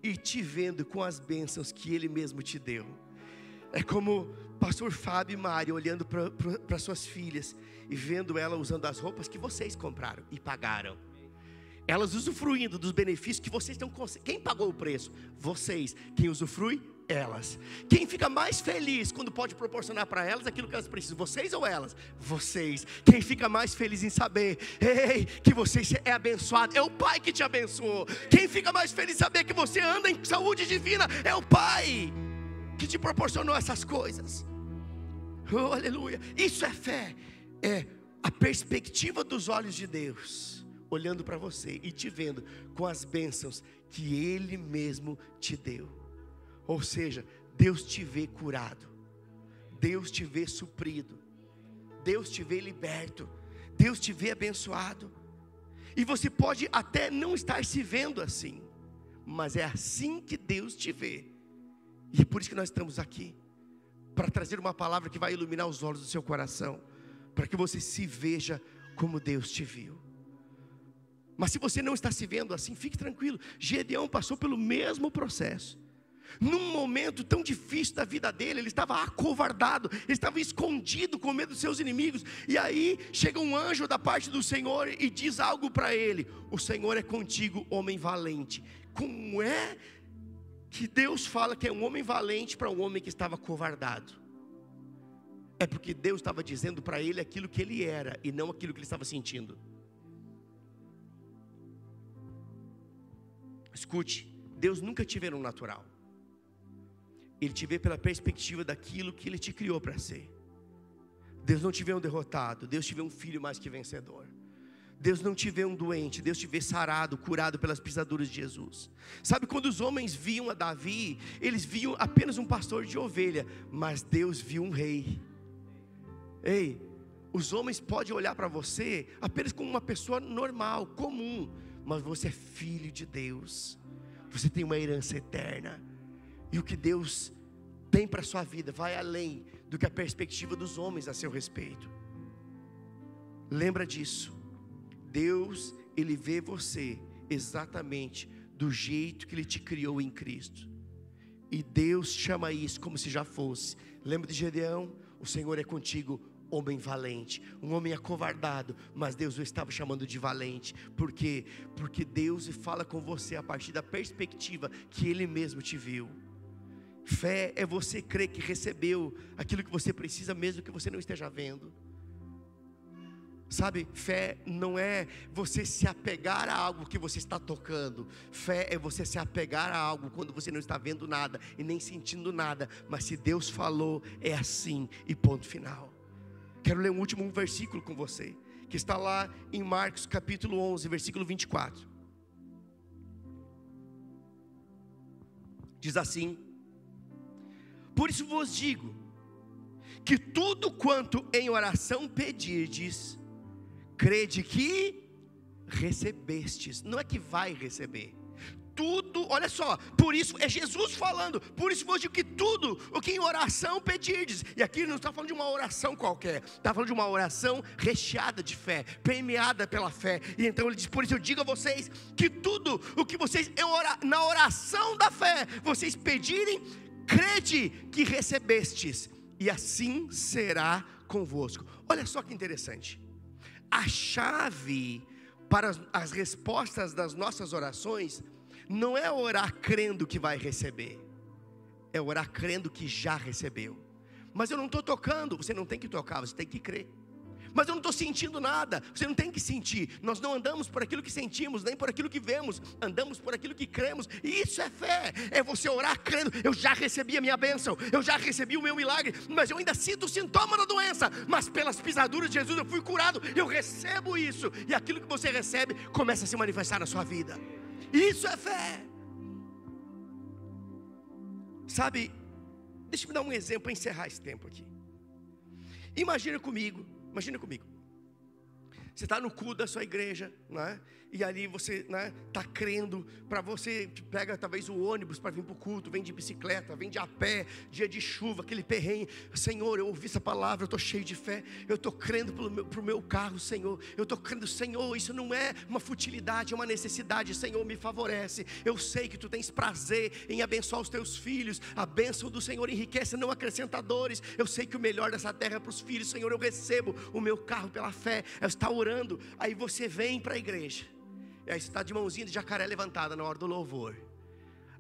e te vendo com as bênçãos que Ele mesmo te deu. É como pastor Fábio e Mário olhando para suas filhas e vendo ela usando as roupas que vocês compraram e pagaram. Elas usufruindo dos benefícios que vocês estão. Quem pagou o preço? Vocês. Quem usufrui? Elas. Quem fica mais feliz quando pode proporcionar para elas aquilo que elas precisam? Vocês ou elas? Vocês. Quem fica mais feliz em saber, ei, que você é abençoado? É o Pai que te abençoou. Quem fica mais feliz em saber que você anda em saúde divina? É o Pai que te proporcionou essas coisas. Oh, aleluia. Isso é fé. É a perspectiva dos olhos de Deus olhando para você e te vendo com as bênçãos que Ele mesmo te deu. Ou seja, Deus te vê curado, Deus te vê suprido, Deus te vê liberto, Deus te vê abençoado. E você pode até não estar se vendo assim, mas é assim que Deus te vê. E é por isso que nós estamos aqui, para trazer uma palavra que vai iluminar os olhos do seu coração, para que você se veja como Deus te viu. Mas se você não está se vendo assim, fique tranquilo. Gedeão passou pelo mesmo processo. Num momento tão difícil da vida dele, ele estava acovardado, ele estava escondido com medo dos seus inimigos. E aí chega um anjo da parte do Senhor e diz algo para ele: o Senhor é contigo, homem valente. Como é que Deus fala que é um homem valente para um homem que estava acovardado? É porque Deus estava dizendo para ele aquilo que ele era e não aquilo que ele estava sentindo. Escute, Deus nunca te vê no natural. Ele te vê pela perspectiva daquilo que Ele te criou para ser. Deus não te vê um derrotado, Deus te vê um filho mais que vencedor. Deus não te vê um doente, Deus te vê sarado, curado pelas pisaduras de Jesus. Sabe, quando os homens viam a Davi, eles viam apenas um pastor de ovelha, mas Deus viu um rei. Ei, os homens podem olhar para você apenas como uma pessoa normal, comum, mas você é filho de Deus. Você tem uma herança eterna. E o que Deus tem para a sua vida vai além do que a perspectiva dos homens a seu respeito. Lembra disso. Deus, Ele vê você exatamente do jeito que Ele te criou em Cristo. E Deus chama isso como se já fosse. Lembra de Gedeão? O Senhor é contigo, homem valente. Um homem acovardado, mas Deus o estava chamando de valente. Por quê? Porque Deus fala com você a partir da perspectiva que Ele mesmo te viu. Fé é você crer que recebeu aquilo que você precisa, mesmo que você não esteja vendo. Sabe, fé não é você se apegar a algo que você está tocando. Fé é você se apegar a algo quando você não está vendo nada e nem sentindo nada. Mas se Deus falou, é assim e ponto final. Quero ler um último versículo com você, que está lá em Marcos capítulo 11, versículo 24. Diz assim: por isso vos digo, que tudo quanto em oração pedirdes, crede que recebestes. Não é que vai receber. Tudo, olha só, por isso, é Jesus falando. Por isso vos digo que tudo o que em oração pedirdes. E aqui não está falando de uma oração qualquer, está falando de uma oração recheada de fé, permeada pela fé. E então ele diz: por isso eu digo a vocês, que tudo o que vocês na oração da fé, vocês pedirem, crede que recebestes, e assim será convosco. Olha só que interessante. A chave para as respostas das nossas orações não é orar crendo que vai receber, é orar crendo que já recebeu. Mas eu não estou tocando, você não tem que tocar, você tem que crer. Mas eu não estou sentindo nada, você não tem que sentir. Nós não andamos por aquilo que sentimos, nem por aquilo que vemos, andamos por aquilo que cremos. E isso é fé, é você orar crendo. Eu já recebi a minha bênção, eu já recebi o meu milagre, mas eu ainda sinto o sintoma da doença. Mas pelas pisaduras de Jesus eu fui curado, eu recebo isso. E aquilo que você recebe começa a se manifestar na sua vida. Isso é fé. Sabe, deixa eu me dar um exemplo para encerrar esse tempo aqui. Imagina comigo, você está no culto da sua igreja, né? E ali você está crendo, para você pega talvez o ônibus para vir para o culto, vem de bicicleta, vem de a pé, dia de chuva, aquele perrengue. Senhor, eu ouvi essa palavra, eu estou cheio de fé, eu estou crendo para o meu carro, Senhor. Eu estou crendo, Senhor, isso não é uma futilidade, é uma necessidade, Senhor, me favorece. Eu sei que Tu tens prazer em abençoar os Teus filhos, a bênção do Senhor enriquece, não acrescenta dores. Eu sei que o melhor dessa terra é para os filhos, Senhor, eu recebo o meu carro pela fé. Eu estou orando, aí você vem para a igreja. E aí você está de mãozinha de jacaré levantada na hora do louvor.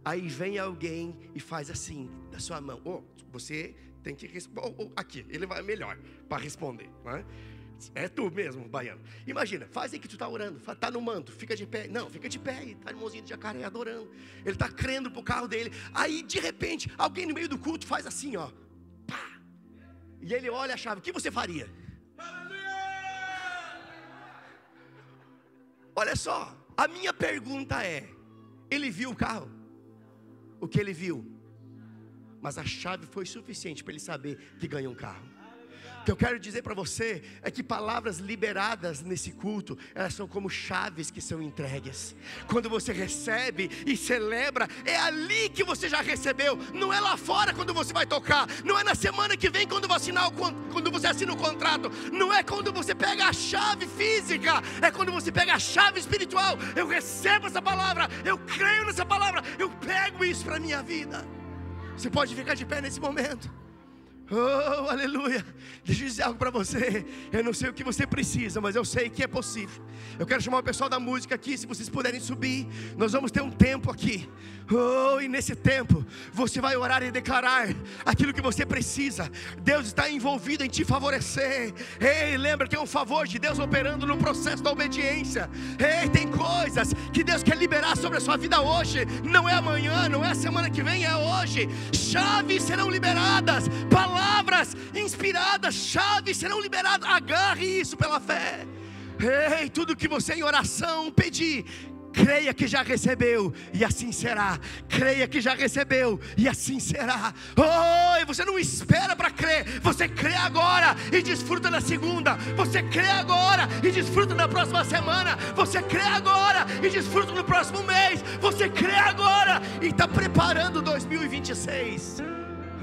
Aí vem alguém e faz assim, da sua mão. Você tem que responder. Aqui, ele vai melhor para responder, né? É tu mesmo, baiano. Imagina, faz aí que tu está orando, está no manto, fica de pé. Não, fica de pé, está de mãozinha de jacaré adorando. Ele está crendo para o carro dele. Aí de repente, alguém no meio do culto faz assim, ó. Pá! E ele olha a chave, o que você faria? Olha só, a minha pergunta é: ele viu o carro? O que ele viu? Mas a chave foi suficiente para ele saber que ganhou um carro. O que eu quero dizer para você é que palavras liberadas nesse culto, elas são como chaves que são entregues. Quando você recebe e celebra, é ali que você já recebeu. Não é lá fora quando você vai tocar, não é na semana que vem quando você assina o contrato, não é quando você pega a chave física, é quando você pega a chave espiritual. Eu recebo essa palavra, eu creio nessa palavra, eu pego isso para a minha vida. Você pode ficar de pé nesse momento. Oh, aleluia. Deixa eu dizer algo para você. Eu não sei o que você precisa, mas eu sei que é possível. Eu quero chamar o pessoal da música aqui, se vocês puderem subir. Nós vamos ter um tempo aqui. Oh, e nesse tempo você vai orar e declarar aquilo que você precisa. Deus está envolvido em te favorecer. Ei, lembra que é um favor de Deus operando no processo da obediência. Ei, tem coisas que Deus quer liberar sobre a sua vida hoje. Não é amanhã, não é a semana que vem, é hoje. Chaves serão liberadas, palavras inspiradas, chaves serão liberadas. Agarre isso pela fé. Ei, tudo que você em oração pedir, creia que já recebeu, e assim será. Creia que já recebeu, e assim será. Oh, você não espera para crer, você crê agora e desfruta na segunda. Você crê agora e desfruta na próxima semana. Você crê agora e desfruta no próximo mês. Você crê agora e está preparando 2026.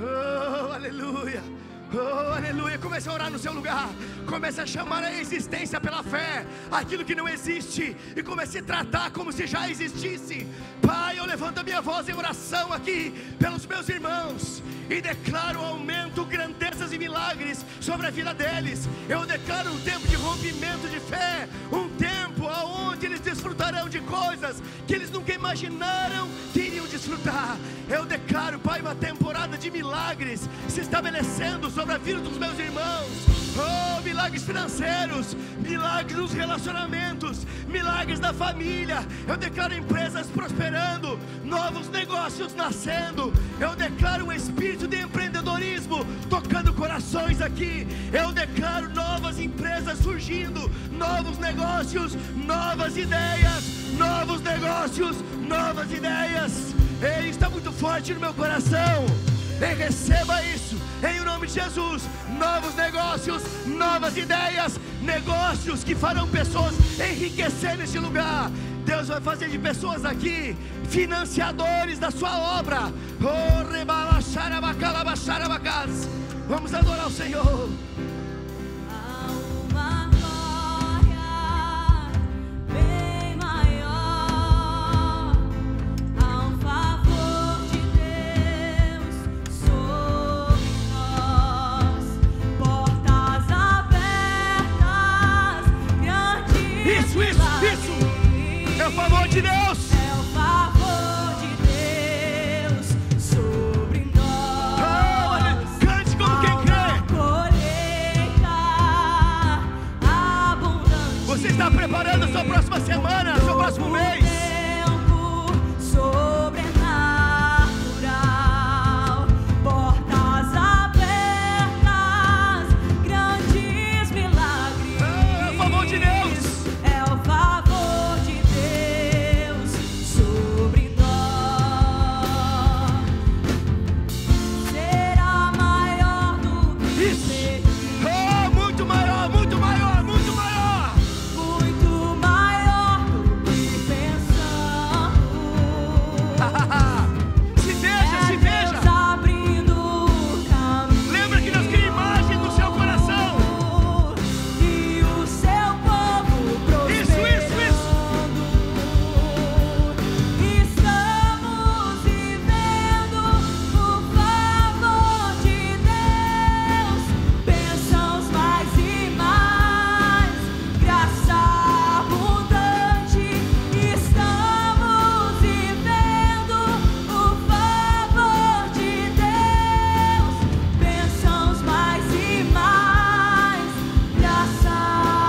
Oh, aleluia. Oh, aleluia. Comece a orar no seu lugar. Comece a chamar a existência pela fé aquilo que não existe, e comece a tratar como se já existisse. Pai, eu levanto a minha voz em oração aqui pelos meus irmãos e declaro aumento, grandezas e milagres sobre a vida deles. Eu declaro um tempo de rompimento de fé, um tempo onde eles desfrutarão de coisas que eles nunca imaginaram que iriam desfrutar. Eu declaro, Pai, uma temporada de milagres. se estabelecendo sobre a vida dos meus irmãos. Oh, milagres financeiros, milagres nos relacionamentos, milagres da família. Eu declaro empresas prosperando, novos negócios nascendo. Eu declaro um espírito de empreendedorismo tocando corações aqui. Eu declaro novas empresas surgindo, novos negócios, novas ideias, novos negócios, novas ideias. Ele está muito forte no meu coração. E receba isso em nome de Jesus. Novos negócios, novas ideias, negócios que farão pessoas enriquecer neste lugar. Deus vai fazer de pessoas aqui financiadores da sua obra. Vamos adorar o Senhor. É o favor de Deus. É o favor de Deus sobre nós. Cante como quem crê. Colheita abundante. Você está preparando a sua próxima semana, seu próximo mês. Tempo sobrenatural. Portas abertas, grandes milagres. É o favor de Deus. É o favor de Deus sobre nós. Será maior do que Isso. Oh, muito maior, muito maior, muito maior. muito maior do que pensamos. Se veja, se veja. Deus abrindo o caminho. Lembra que Deus cria imagem no seu coração. E o seu povo prosperando. Estamos vivendo o favor de Deus. Bênçãos mais e mais, graça abundante. Estamos vivendo o favor de Deus. Bênçãos mais e mais, graça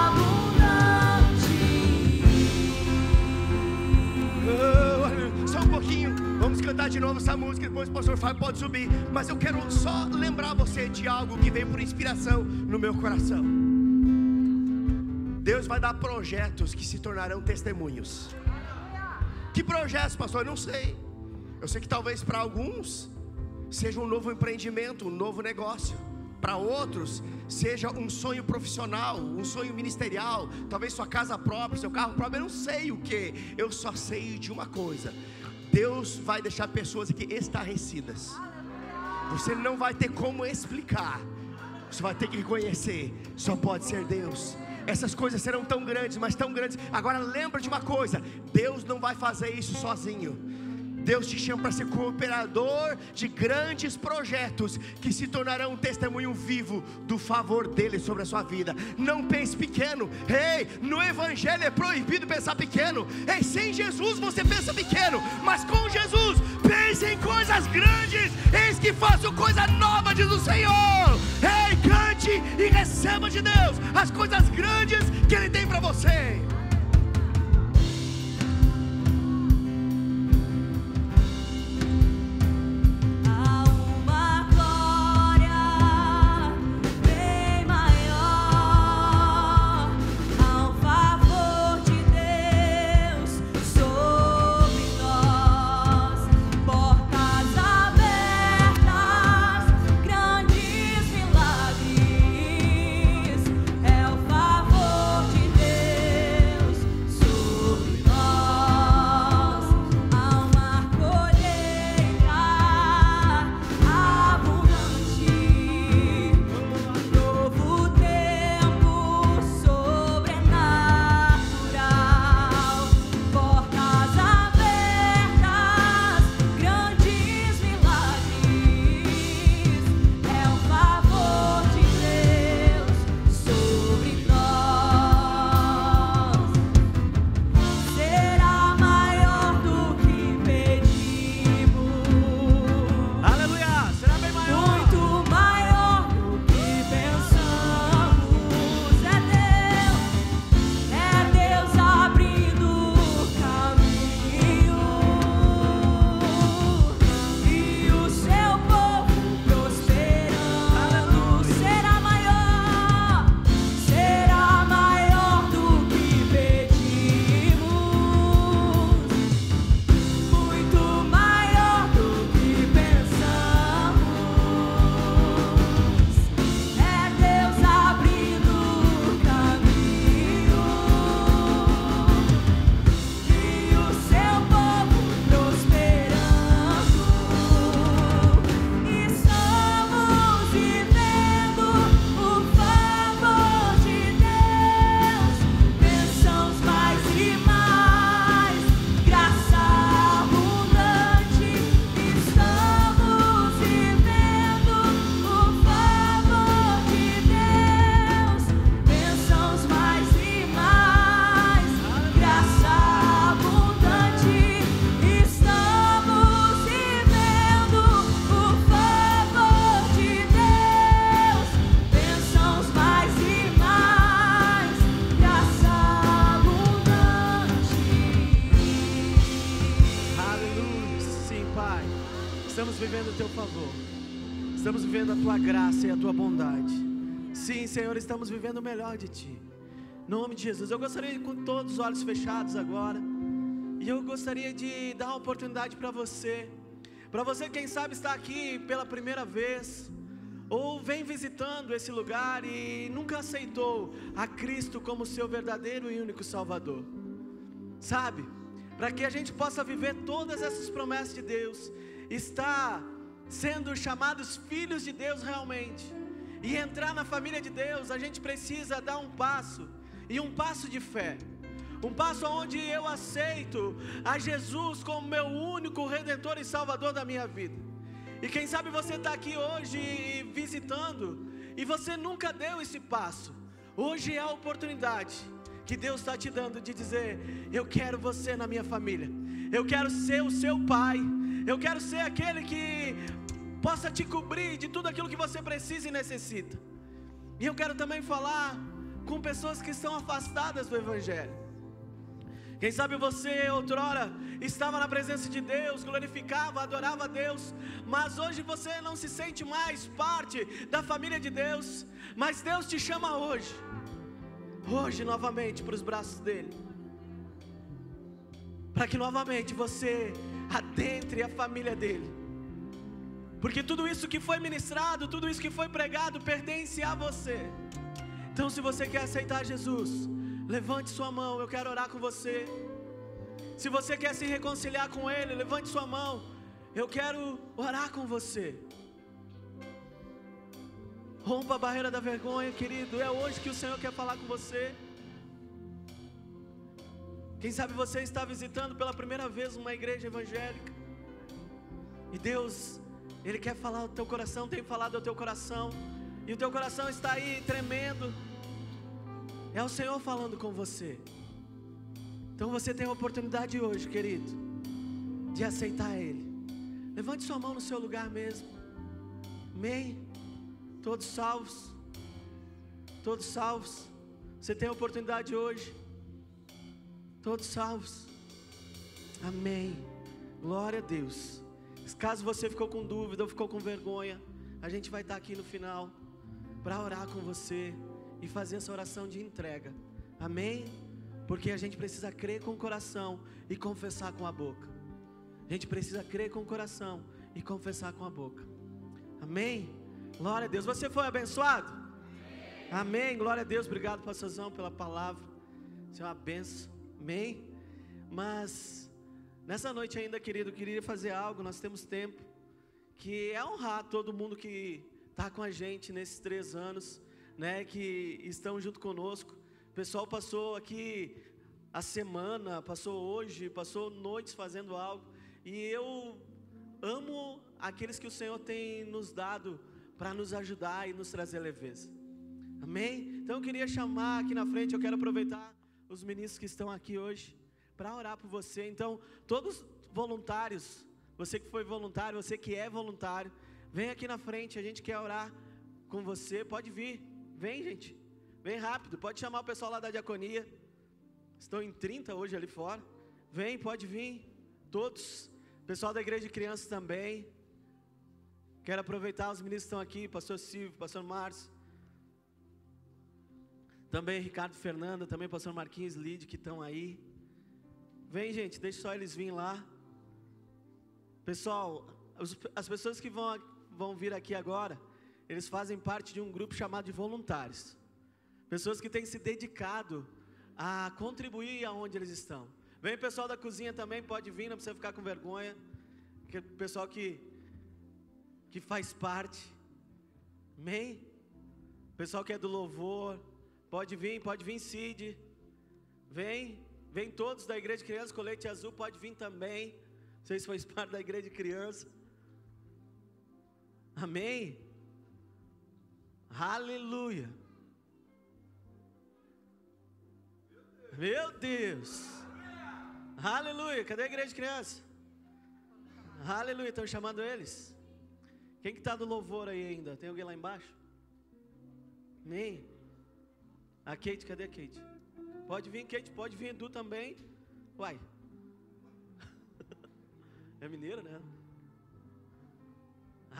abundante. Só um pouquinho, vamos cantar de novo essa música. Depois o pastor Fábio pode subir. Mas eu quero só lembrar você de algo que veio por inspiração no meu coração. Deus vai dar projetos que se tornarão testemunhos. Que projetos, pastor? Eu não sei. Eu sei que talvez para alguns seja um novo empreendimento, um novo negócio. Para outros seja um sonho profissional, um sonho ministerial, talvez sua casa própria, seu carro próprio. Eu não sei o que. Eu só sei de uma coisa: Deus vai deixar pessoas aqui estarrecidas. Você não vai ter como explicar. Você vai ter que reconhecer. Só pode ser Deus. Essas coisas serão tão grandes, mas tão grandes. Agora lembra de uma coisa: Deus não vai fazer isso sozinho. Deus te chama para ser cooperador de grandes projetos que se tornarão um testemunho vivo do favor dele sobre a sua vida. Não pense pequeno. Ei, no evangelho é proibido pensar pequeno. Ei, sem Jesus você pensa pequeno, mas com Jesus pense em coisas grandes. Eis que faço coisa nova, diz o Senhor. Ei, cante e receba de Deus as coisas grandes que Ele tem para você. É o favor de Deus. vivendo o teu favor. Estamos vivendo a tua graça e a tua bondade. Sim, Senhor, estamos vivendo o melhor de ti. Em nome de Jesus. Eu gostaria de, com todos os olhos fechados agora, e eu gostaria de dar uma oportunidade para você, quem sabe está aqui pela primeira vez, ou vem visitando esse lugar e nunca aceitou a Cristo como seu verdadeiro e único Salvador. Sabe, para que a gente possa viver todas essas promessas de Deus, está sendo chamados filhos de Deus realmente, e entrar na família de Deus, a gente precisa dar um passo, e um passo de fé, um passo onde eu aceito a Jesus como meu único Redentor e Salvador da minha vida. E quem sabe você está aqui hoje visitando, e você nunca deu esse passo. Hoje é a oportunidade que Deus está te dando de dizer: eu quero você na minha família, eu quero ser o seu pai, eu quero ser aquele que possa te cobrir de tudo aquilo que você precisa e necessita. E eu quero também falar com pessoas que estão afastadas do Evangelho. Quem sabe você outrora estava na presença de Deus, glorificava, adorava a Deus, mas hoje você não se sente mais parte da família de Deus. Mas Deus te chama hoje novamente para os braços dele, para que novamente você adentre a família dele, porque tudo isso que foi ministrado, tudo isso que foi pregado pertence a você. Então, se você quer aceitar Jesus, levante sua mão, eu quero orar com você. Se você quer se reconciliar com Ele, levante sua mão, eu quero orar com você. Rompa a barreira da vergonha, querido, é hoje que o Senhor quer falar com você. Quem sabe você está visitando pela primeira vez uma igreja evangélica, e Deus, Ele quer falar ao teu coração, tem falado ao teu coração, e o teu coração está aí tremendo. É o Senhor falando com você. Então você tem a oportunidade hoje, querido, de aceitar Ele. Levante sua mão no seu lugar mesmo. Amém? Todos salvos? Todos salvos? Você tem a oportunidade hoje. Todos salvos? Amém. Glória a Deus. Caso você ficou com dúvida ou ficou com vergonha, a gente vai estar aqui no final para orar com você e fazer essa oração de entrega. Amém? Porque a gente precisa crer com o coração e confessar com a boca. A gente precisa crer com o coração e confessar com a boca. Amém? Glória a Deus. Você foi abençoado? Amém. Glória a Deus. Obrigado, pastorzão, pela palavra. Isso é uma benção. Amém? Mas nessa noite ainda, querido, eu queria fazer algo. Nós temos tempo, que é honrar todo mundo que está com a gente nesses 3 anos, né, que estão junto conosco. O pessoal passou aqui a semana, passou hoje, passou noites fazendo algo, e eu amo aqueles que o Senhor tem nos dado para nos ajudar e nos trazer leveza. Amém? Então eu queria chamar aqui na frente, eu quero aproveitar os ministros que estão aqui hoje para orar por você. Então, todos voluntários, você que foi voluntário, você que é voluntário, vem aqui na frente, a gente quer orar com você. Pode vir, vem, gente, vem rápido, pode chamar o pessoal lá da diaconia, estão em 30 hoje ali fora. Vem, pode vir, todos, pessoal da igreja de crianças também. Quero aproveitar, os ministros estão aqui, pastor Silvio, pastor Márcio, também Ricardo Fernanda, também pastor Marquinhos, Lide, que estão aí. Vem, gente, deixa só eles virem lá. Pessoal, as pessoas que vão vir aqui agora, eles fazem parte de um grupo chamado de voluntários. Pessoas que têm se dedicado a contribuir aonde eles estão. Vem pessoal da cozinha também, pode vir, não precisa ficar com vergonha. Que pessoal que faz parte. Amém? Pessoal que é do louvor, pode vir Cid. Vem todos da igreja de criança, colete azul, pode vir também. Vocês fazem parte da igreja de criança. Amém? Aleluia. Meu Deus. Aleluia. Cadê a igreja de criança? Aleluia. Estão chamando eles? Quem que está do louvor aí ainda? Tem alguém lá embaixo? Amém? A Kate, cadê a Kate? Pode vir, Kate, pode vir, Edu também. Uai. É mineiro, né?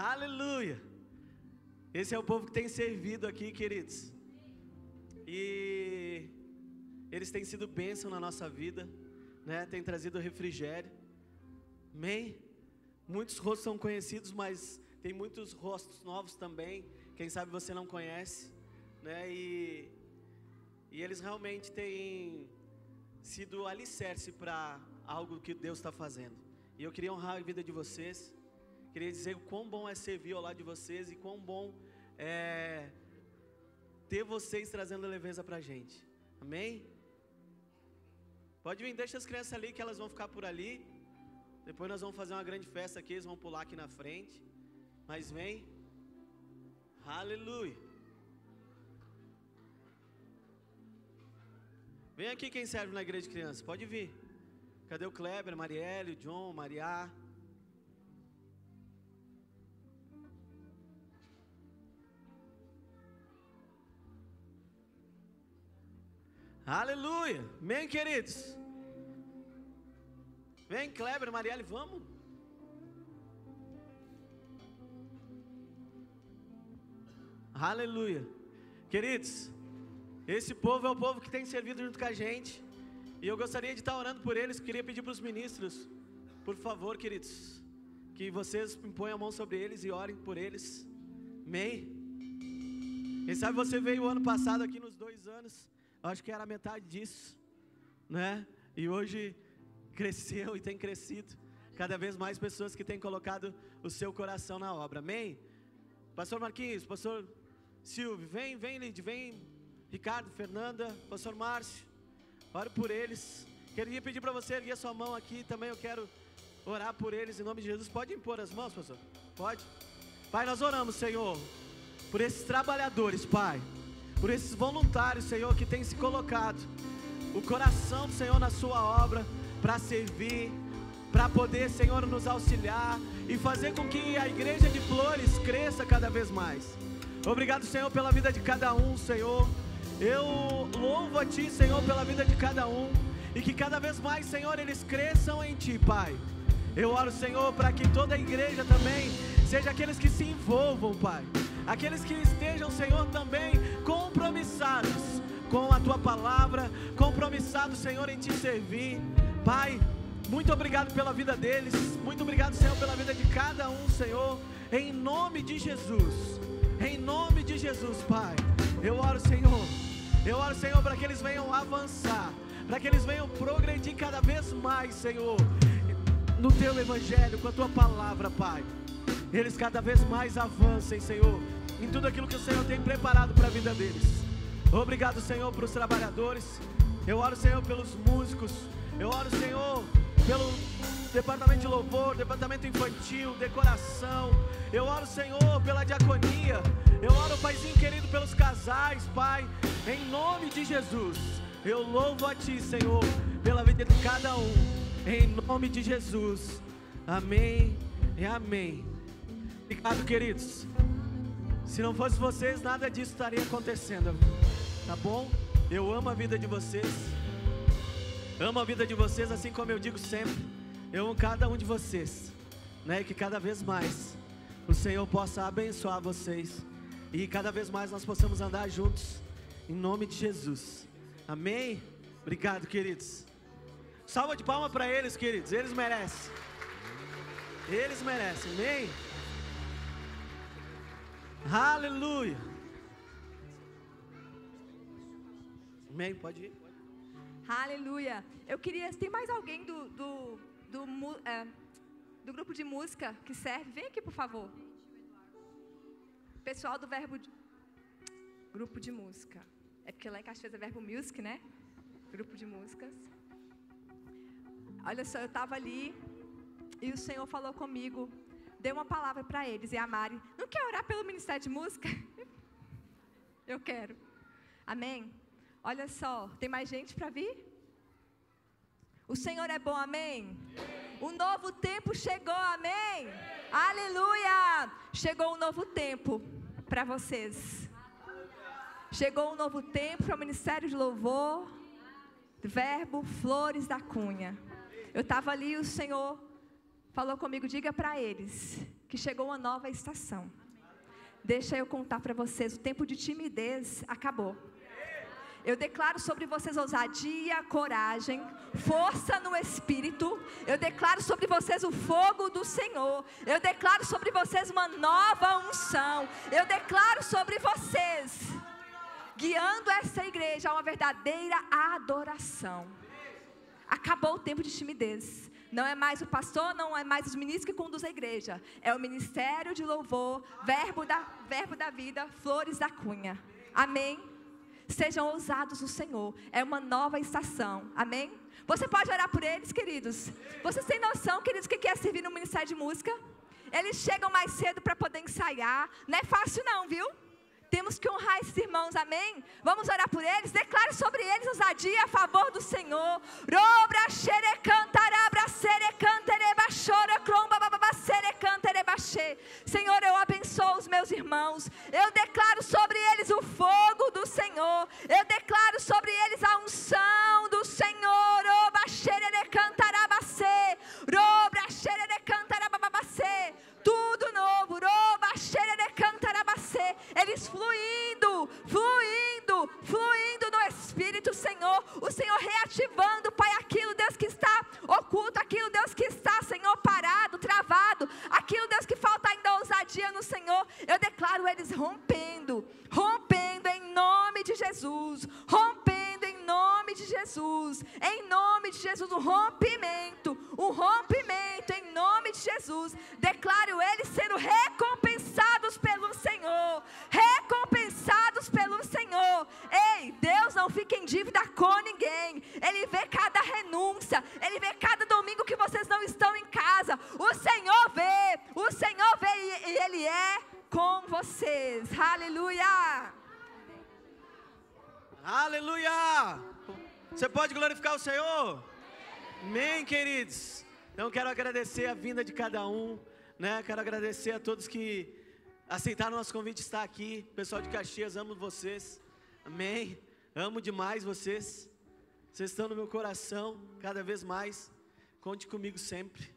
Aleluia. Esse é o povo que tem servido aqui, queridos. E eles têm sido bênção na nossa vida, né? Tem trazido refrigério. Amém? Muitos rostos são conhecidos, mas tem muitos rostos novos também. Quem sabe você não conhece, né? E eles realmente têm sido alicerce para algo que Deus está fazendo. E eu queria honrar a vida de vocês. Queria dizer o quão bom é servir ao lado de vocês e quão bom é ter vocês trazendo leveza para a gente. Amém? Pode vir, deixa as crianças ali que elas vão ficar por ali. Depois nós vamos fazer uma grande festa aqui, eles vão pular aqui na frente. Mas vem. Aleluia. Vem aqui quem serve na igreja de crianças, pode vir. Cadê o Kleber, Marielle, o John, Mariá? Aleluia. Amém, queridos? Vem, Kleber, Marielle, vamos? Aleluia. Queridos, esse povo é o povo que tem servido junto com a gente. E eu gostaria de estar orando por eles. Queria pedir para os ministros, por favor, queridos, que vocês imponham a mão sobre eles e orem por eles. Amém? Quem sabe você veio o ano passado aqui nos 2 anos, acho que era metade disso, né? E hoje cresceu e tem crescido. Cada vez mais pessoas que têm colocado o seu coração na obra. Amém? Pastor Marquinhos, Pastor Silvio, vem Lid, vem Ricardo, Fernanda, Pastor Márcio, oro por eles. Queria pedir para você erguer sua mão aqui, também eu quero orar por eles em nome de Jesus. Pode impor as mãos, pastor? Pode? Pai, nós oramos, Senhor, por esses trabalhadores, Pai, por esses voluntários, Senhor, que têm se colocado o coração do Senhor na sua obra, para servir, para poder, Senhor, nos auxiliar e fazer com que a igreja de Flores cresça cada vez mais. Obrigado, Senhor, pela vida de cada um, Senhor. Eu louvo a Ti, Senhor, pela vida de cada um, e que cada vez mais, Senhor, eles cresçam em Ti, Pai. Eu oro, Senhor, para que toda a igreja também seja aqueles que se envolvam, Pai, aqueles que estejam, Senhor, também compromissados com a Tua palavra, compromissados, Senhor, em Te servir. Pai, muito obrigado pela vida deles, muito obrigado, Senhor, pela vida de cada um, Senhor, em nome de Jesus, em nome de Jesus, Pai. Eu oro, Senhor, para que eles venham avançar, para que eles venham progredir cada vez mais, Senhor, no Teu Evangelho, com a Tua palavra, Pai. Eles cada vez mais avancem, Senhor, em tudo aquilo que o Senhor tem preparado para a vida deles. Obrigado, Senhor, para os trabalhadores. Eu oro, Senhor, pelos músicos. Eu oro, Senhor, pelo departamento de louvor, departamento infantil, decoração. Eu oro, Senhor, pela diaconia. Eu oro, Paizinho querido, pelos casais, Pai, em nome de Jesus. Eu louvo a Ti, Senhor, pela vida de cada um, em nome de Jesus. Amém e amém. Obrigado, queridos. Se não fosse vocês, nada disso estaria acontecendo, tá bom? Eu amo a vida de vocês. Amo a vida de vocês, assim como eu digo sempre. Eu amo cada um de vocês, né? E que cada vez mais o Senhor possa abençoar vocês, e cada vez mais nós possamos andar juntos, em nome de Jesus. Amém? Obrigado, queridos. Salva de palmas para eles, queridos. Eles merecem. Eles merecem. Amém? Aleluia. Amém? Pode ir. Aleluia. Eu queria, se tem mais alguém do grupo de música que serve, vem aqui, por favor. Pessoal do grupo de música. É porque lá em Caxias é Verbo Music, né? Grupo de músicas. Olha só, eu estava ali e o Senhor falou comigo, deu uma palavra para eles. E a Mari, não quer orar pelo Ministério de Música? Eu quero. Amém? Olha só, tem mais gente para vir? O Senhor é bom, amém? O novo tempo chegou, amém? Aleluia! Chegou um novo tempo para vocês. Chegou um novo tempo para o Ministério de Louvor, Verbo Flores da Cunha. Eu estava ali e o Senhor falou comigo, diga para eles que chegou uma nova estação. Deixa eu contar para vocês, o tempo de timidez acabou. Eu declaro sobre vocês ousadia, coragem, força no Espírito. Eu declaro sobre vocês o fogo do Senhor. Eu declaro sobre vocês uma nova unção. Eu declaro sobre vocês, guiando essa igreja a uma verdadeira adoração. Acabou o tempo de timidez. Não é mais o pastor, não é mais os ministros que conduzem a igreja. É o ministério de louvor, verbo da vida, Flores da Cunha. Amém? Sejam ousados no Senhor. É uma nova estação. Amém? Você pode orar por eles, queridos? Vocês têm noção, queridos, o que é servir no ministério de música? Eles chegam mais cedo para poder ensaiar. Não é fácil não, viu? Temos que honrar esses irmãos, amém? Vamos orar por eles, declare sobre eles ousadia a favor do Senhor. Senhor, eu abençoo os meus irmãos. Eu declaro sobre eles o fogo do Senhor. Eu declaro sobre eles a unção do Senhor. Tudo novo. Eles fluindo no Espírito, Senhor. O Senhor reativando, Pai, aquilo, Deus, que está oculto, aquilo, Deus, que está, Senhor, parado, travado, aquilo, Deus, que falta ainda ousadia no Senhor. Eu declaro eles rompendo em nome de Jesus, rompendo em nome de Jesus, em nome de Jesus, um rompimento em nome de Jesus. Declaro eles sendo recompensados pelo Senhor, Ei, Deus não fica em dívida com ninguém. Ele vê cada renúncia, Ele vê cada domingo que vocês não estão em casa. O Senhor vê e Ele é com vocês. Aleluia. Aleluia. Você pode glorificar o Senhor? Amém, queridos. Então quero agradecer a vinda de cada um, né? Quero agradecer a todos que aceitaram nosso convite de estar aqui. Pessoal de Caxias, amo vocês. Amém. Amo demais vocês. Vocês estão no meu coração cada vez mais. Conte comigo sempre,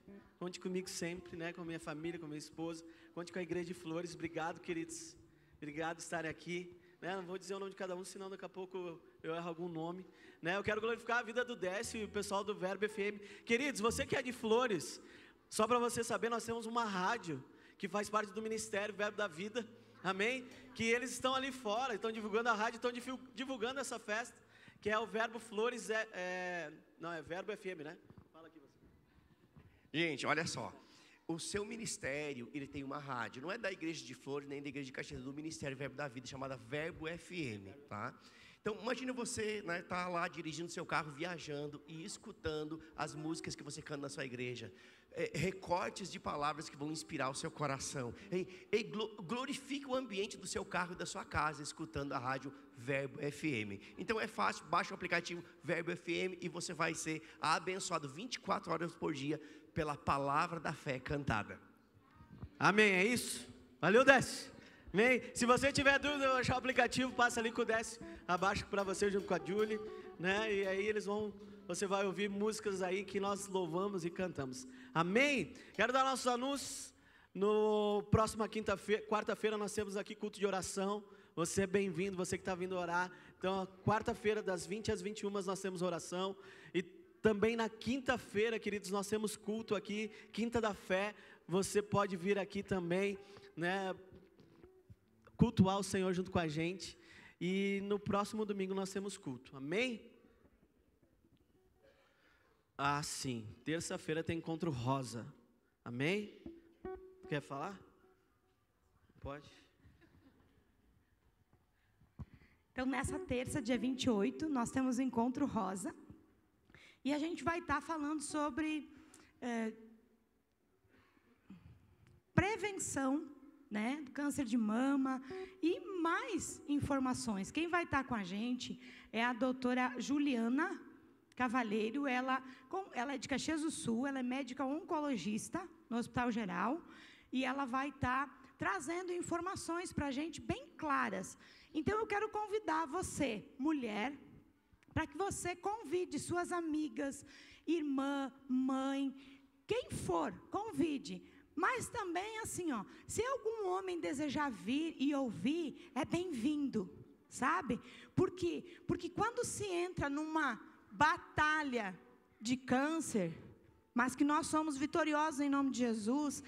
né? Com a minha família, com a minha esposa. Conte com a Igreja de Flores. Obrigado, queridos. Obrigado por estarem aqui, né? Não vou dizer o nome de cada um, senão daqui a pouco eu erro algum nome, né? Eu quero glorificar a vida do Décio e o pessoal do Verbo FM. Queridos, você que é de Flores, só para você saber, nós temos uma rádio que faz parte do Ministério Verbo da Vida. Amém? Que eles estão ali fora, estão divulgando a rádio, estão divulgando essa festa, que é o Verbo Flores, não, é Verbo FM, né? Fala aqui você. Gente, olha só. O seu ministério, ele tem uma rádio. Não é da Igreja de Flores, nem da Igreja de Caxias, é do Ministério Verbo da Vida, chamada Verbo FM, tá? Então, imagine você, né, tá lá dirigindo seu carro, viajando e escutando as músicas que você canta na sua igreja. Recortes de palavras que vão inspirar o seu coração. Glorifique o ambiente do seu carro e da sua casa, escutando a rádio Verbo FM. Então é fácil, baixa o aplicativo Verbo FM e você vai ser abençoado 24 horas por dia pela palavra da fé cantada. Amém, é isso? Valeu, Décio. Amém? Se você tiver dúvida, eu achar o aplicativo, passa ali com o Décio, abaixo para você junto com a Julie, né? E aí você vai ouvir músicas aí que nós louvamos e cantamos. Amém? Quero dar nossos anúncios. No próximo quarta-feira nós temos aqui culto de oração. Você é bem-vindo, você que está vindo orar. Então, quarta-feira das 20 às 21 nós temos oração. E também na quinta-feira, queridos, nós temos culto aqui, Quinta da Fé. Você pode vir aqui também, né, cultuar o Senhor junto com a gente. E no próximo domingo nós temos culto. Amém? Ah, sim. Terça-feira tem encontro rosa. Amém? Quer falar? Pode. Então, nessa terça, dia 28, nós temos o encontro rosa. E a gente vai estar falando sobre prevenção, né, do câncer de mama e mais informações. Quem vai estar com a gente é a doutora Juliana Cavalheiro. Ela é de Caxias do Sul, ela é médica oncologista no Hospital Geral. E ela vai estar trazendo informações para a gente bem claras. Então, eu quero convidar você, mulher, para que você convide suas amigas, irmã, mãe, quem for, convide, Mas também assim, ó, se algum homem desejar vir e ouvir, é bem-vindo, sabe? Por quê? Porque quando se entra numa batalha de câncer, mas que nós somos vitoriosos em nome de Jesus,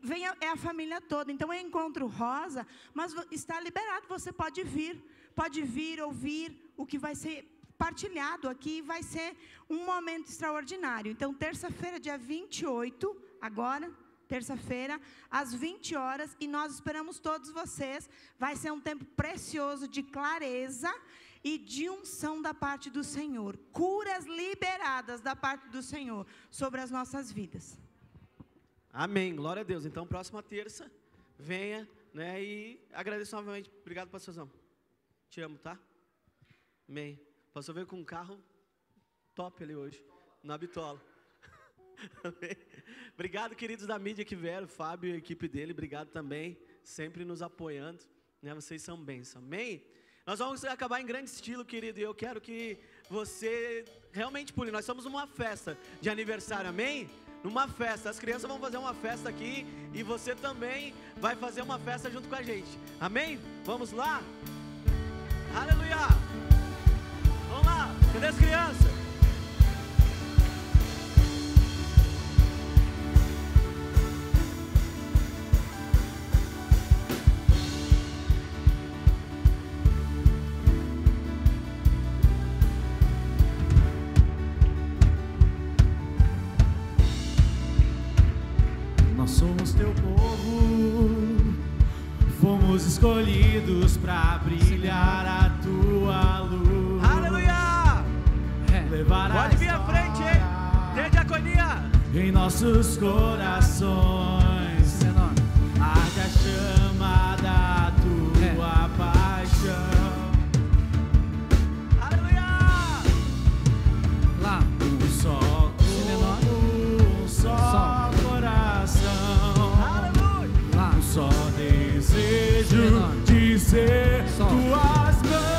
vem a família toda. Então eu encontro rosa, mas está liberado, você pode vir ouvir o que vai ser partilhado aqui, vai ser um momento extraordinário. Então terça-feira, dia 28, agora, terça-feira, às 20 horas, e nós esperamos todos vocês. Vai ser um tempo precioso de clareza e de unção da parte do Senhor, curas liberadas da parte do Senhor sobre as nossas vidas. Amém, glória a Deus. Então, próxima terça, venha, né, e agradeço novamente. Obrigado, pastorzão. Te amo, tá? Amém. Pastor veio com um carro top ali hoje, na bitola. Amém. Obrigado, queridos da mídia que vieram, Fábio e a equipe dele, obrigado também, sempre nos apoiando, né? Vocês são bênção, amém? Nós vamos acabar em grande estilo, querido, e eu quero que você realmente pule. Nós somos uma festa de aniversário, amém? Numa festa, as crianças vão fazer uma festa aqui, e você também vai fazer uma festa junto com a gente, amém? Vamos lá? Aleluia! Vamos lá, cadê as crianças? Nós somos teu povo, fomos escolhidos para brilhar a tua luz. Aleluia! Levar pode vir à frente, hein? Tem diaconia. Em nossos corações, arde a chama da tua paixão. Aleluia! Lá, um só corpo, um só coração. Aleluia! Lá, um só desejo de ser tuas mãos.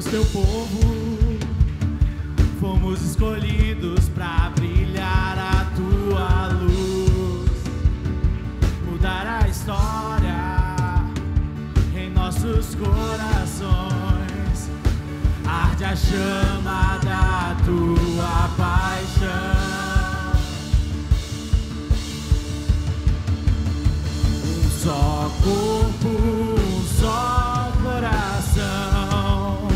Teu povo, fomos escolhidos para brilhar a tua luz, mudar a história em nossos corações, arde a chama da tua paixão. Um só corpo, um só coração,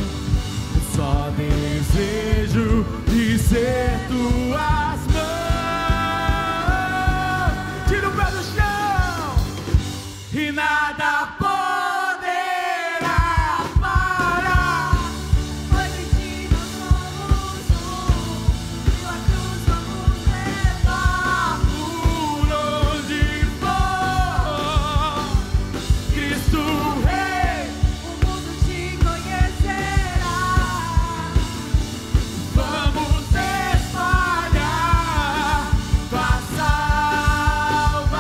só desejo de ser tuas mãos. Tira o pé do chão e nada poderá parar. Pois em ti nós somos tua cruz vamos levar. Por onde for, Cristo Rei, o mundo te conhecerá. Vamos espalhar tua salvação.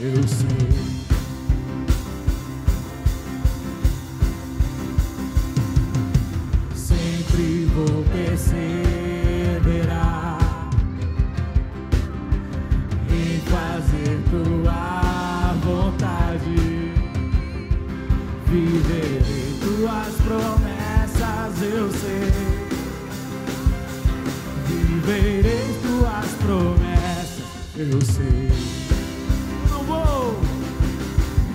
eu sei. Sempre vou perseverar em fazer tua vontade. Viverei tuas promessas, eu sei. Viverei tuas promessas, eu sei.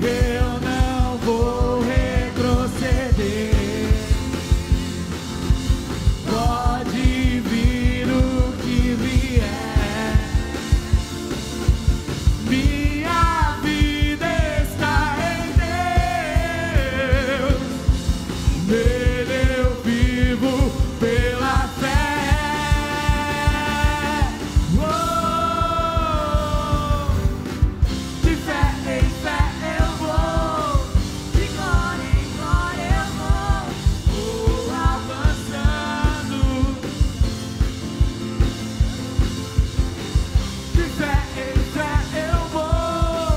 Eu não vou retroceder. Pode vir o que vier. Minha vida está em Deus. Nele eu vivo pela fé. De fé em fé eu vou, de glória em glória eu vou avançando. De fé em fé eu vou,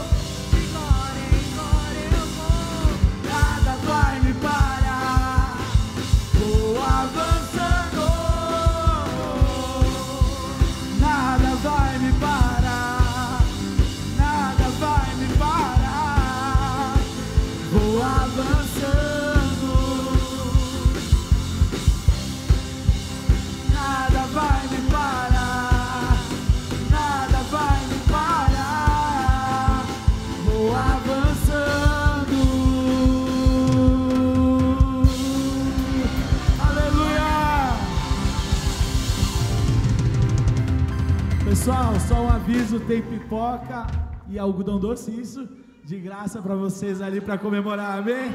de glória em glória eu vou. Nada vai me parar, vou avançando. Nada vai me parar, nada vai me parar, vou avançando. Nada vai me parar, nada vai me parar, vou avançando. Aleluia! Pessoal, só um aviso, tem pipoca e algodão doce, isso, de graça para vocês ali para comemorar, amém?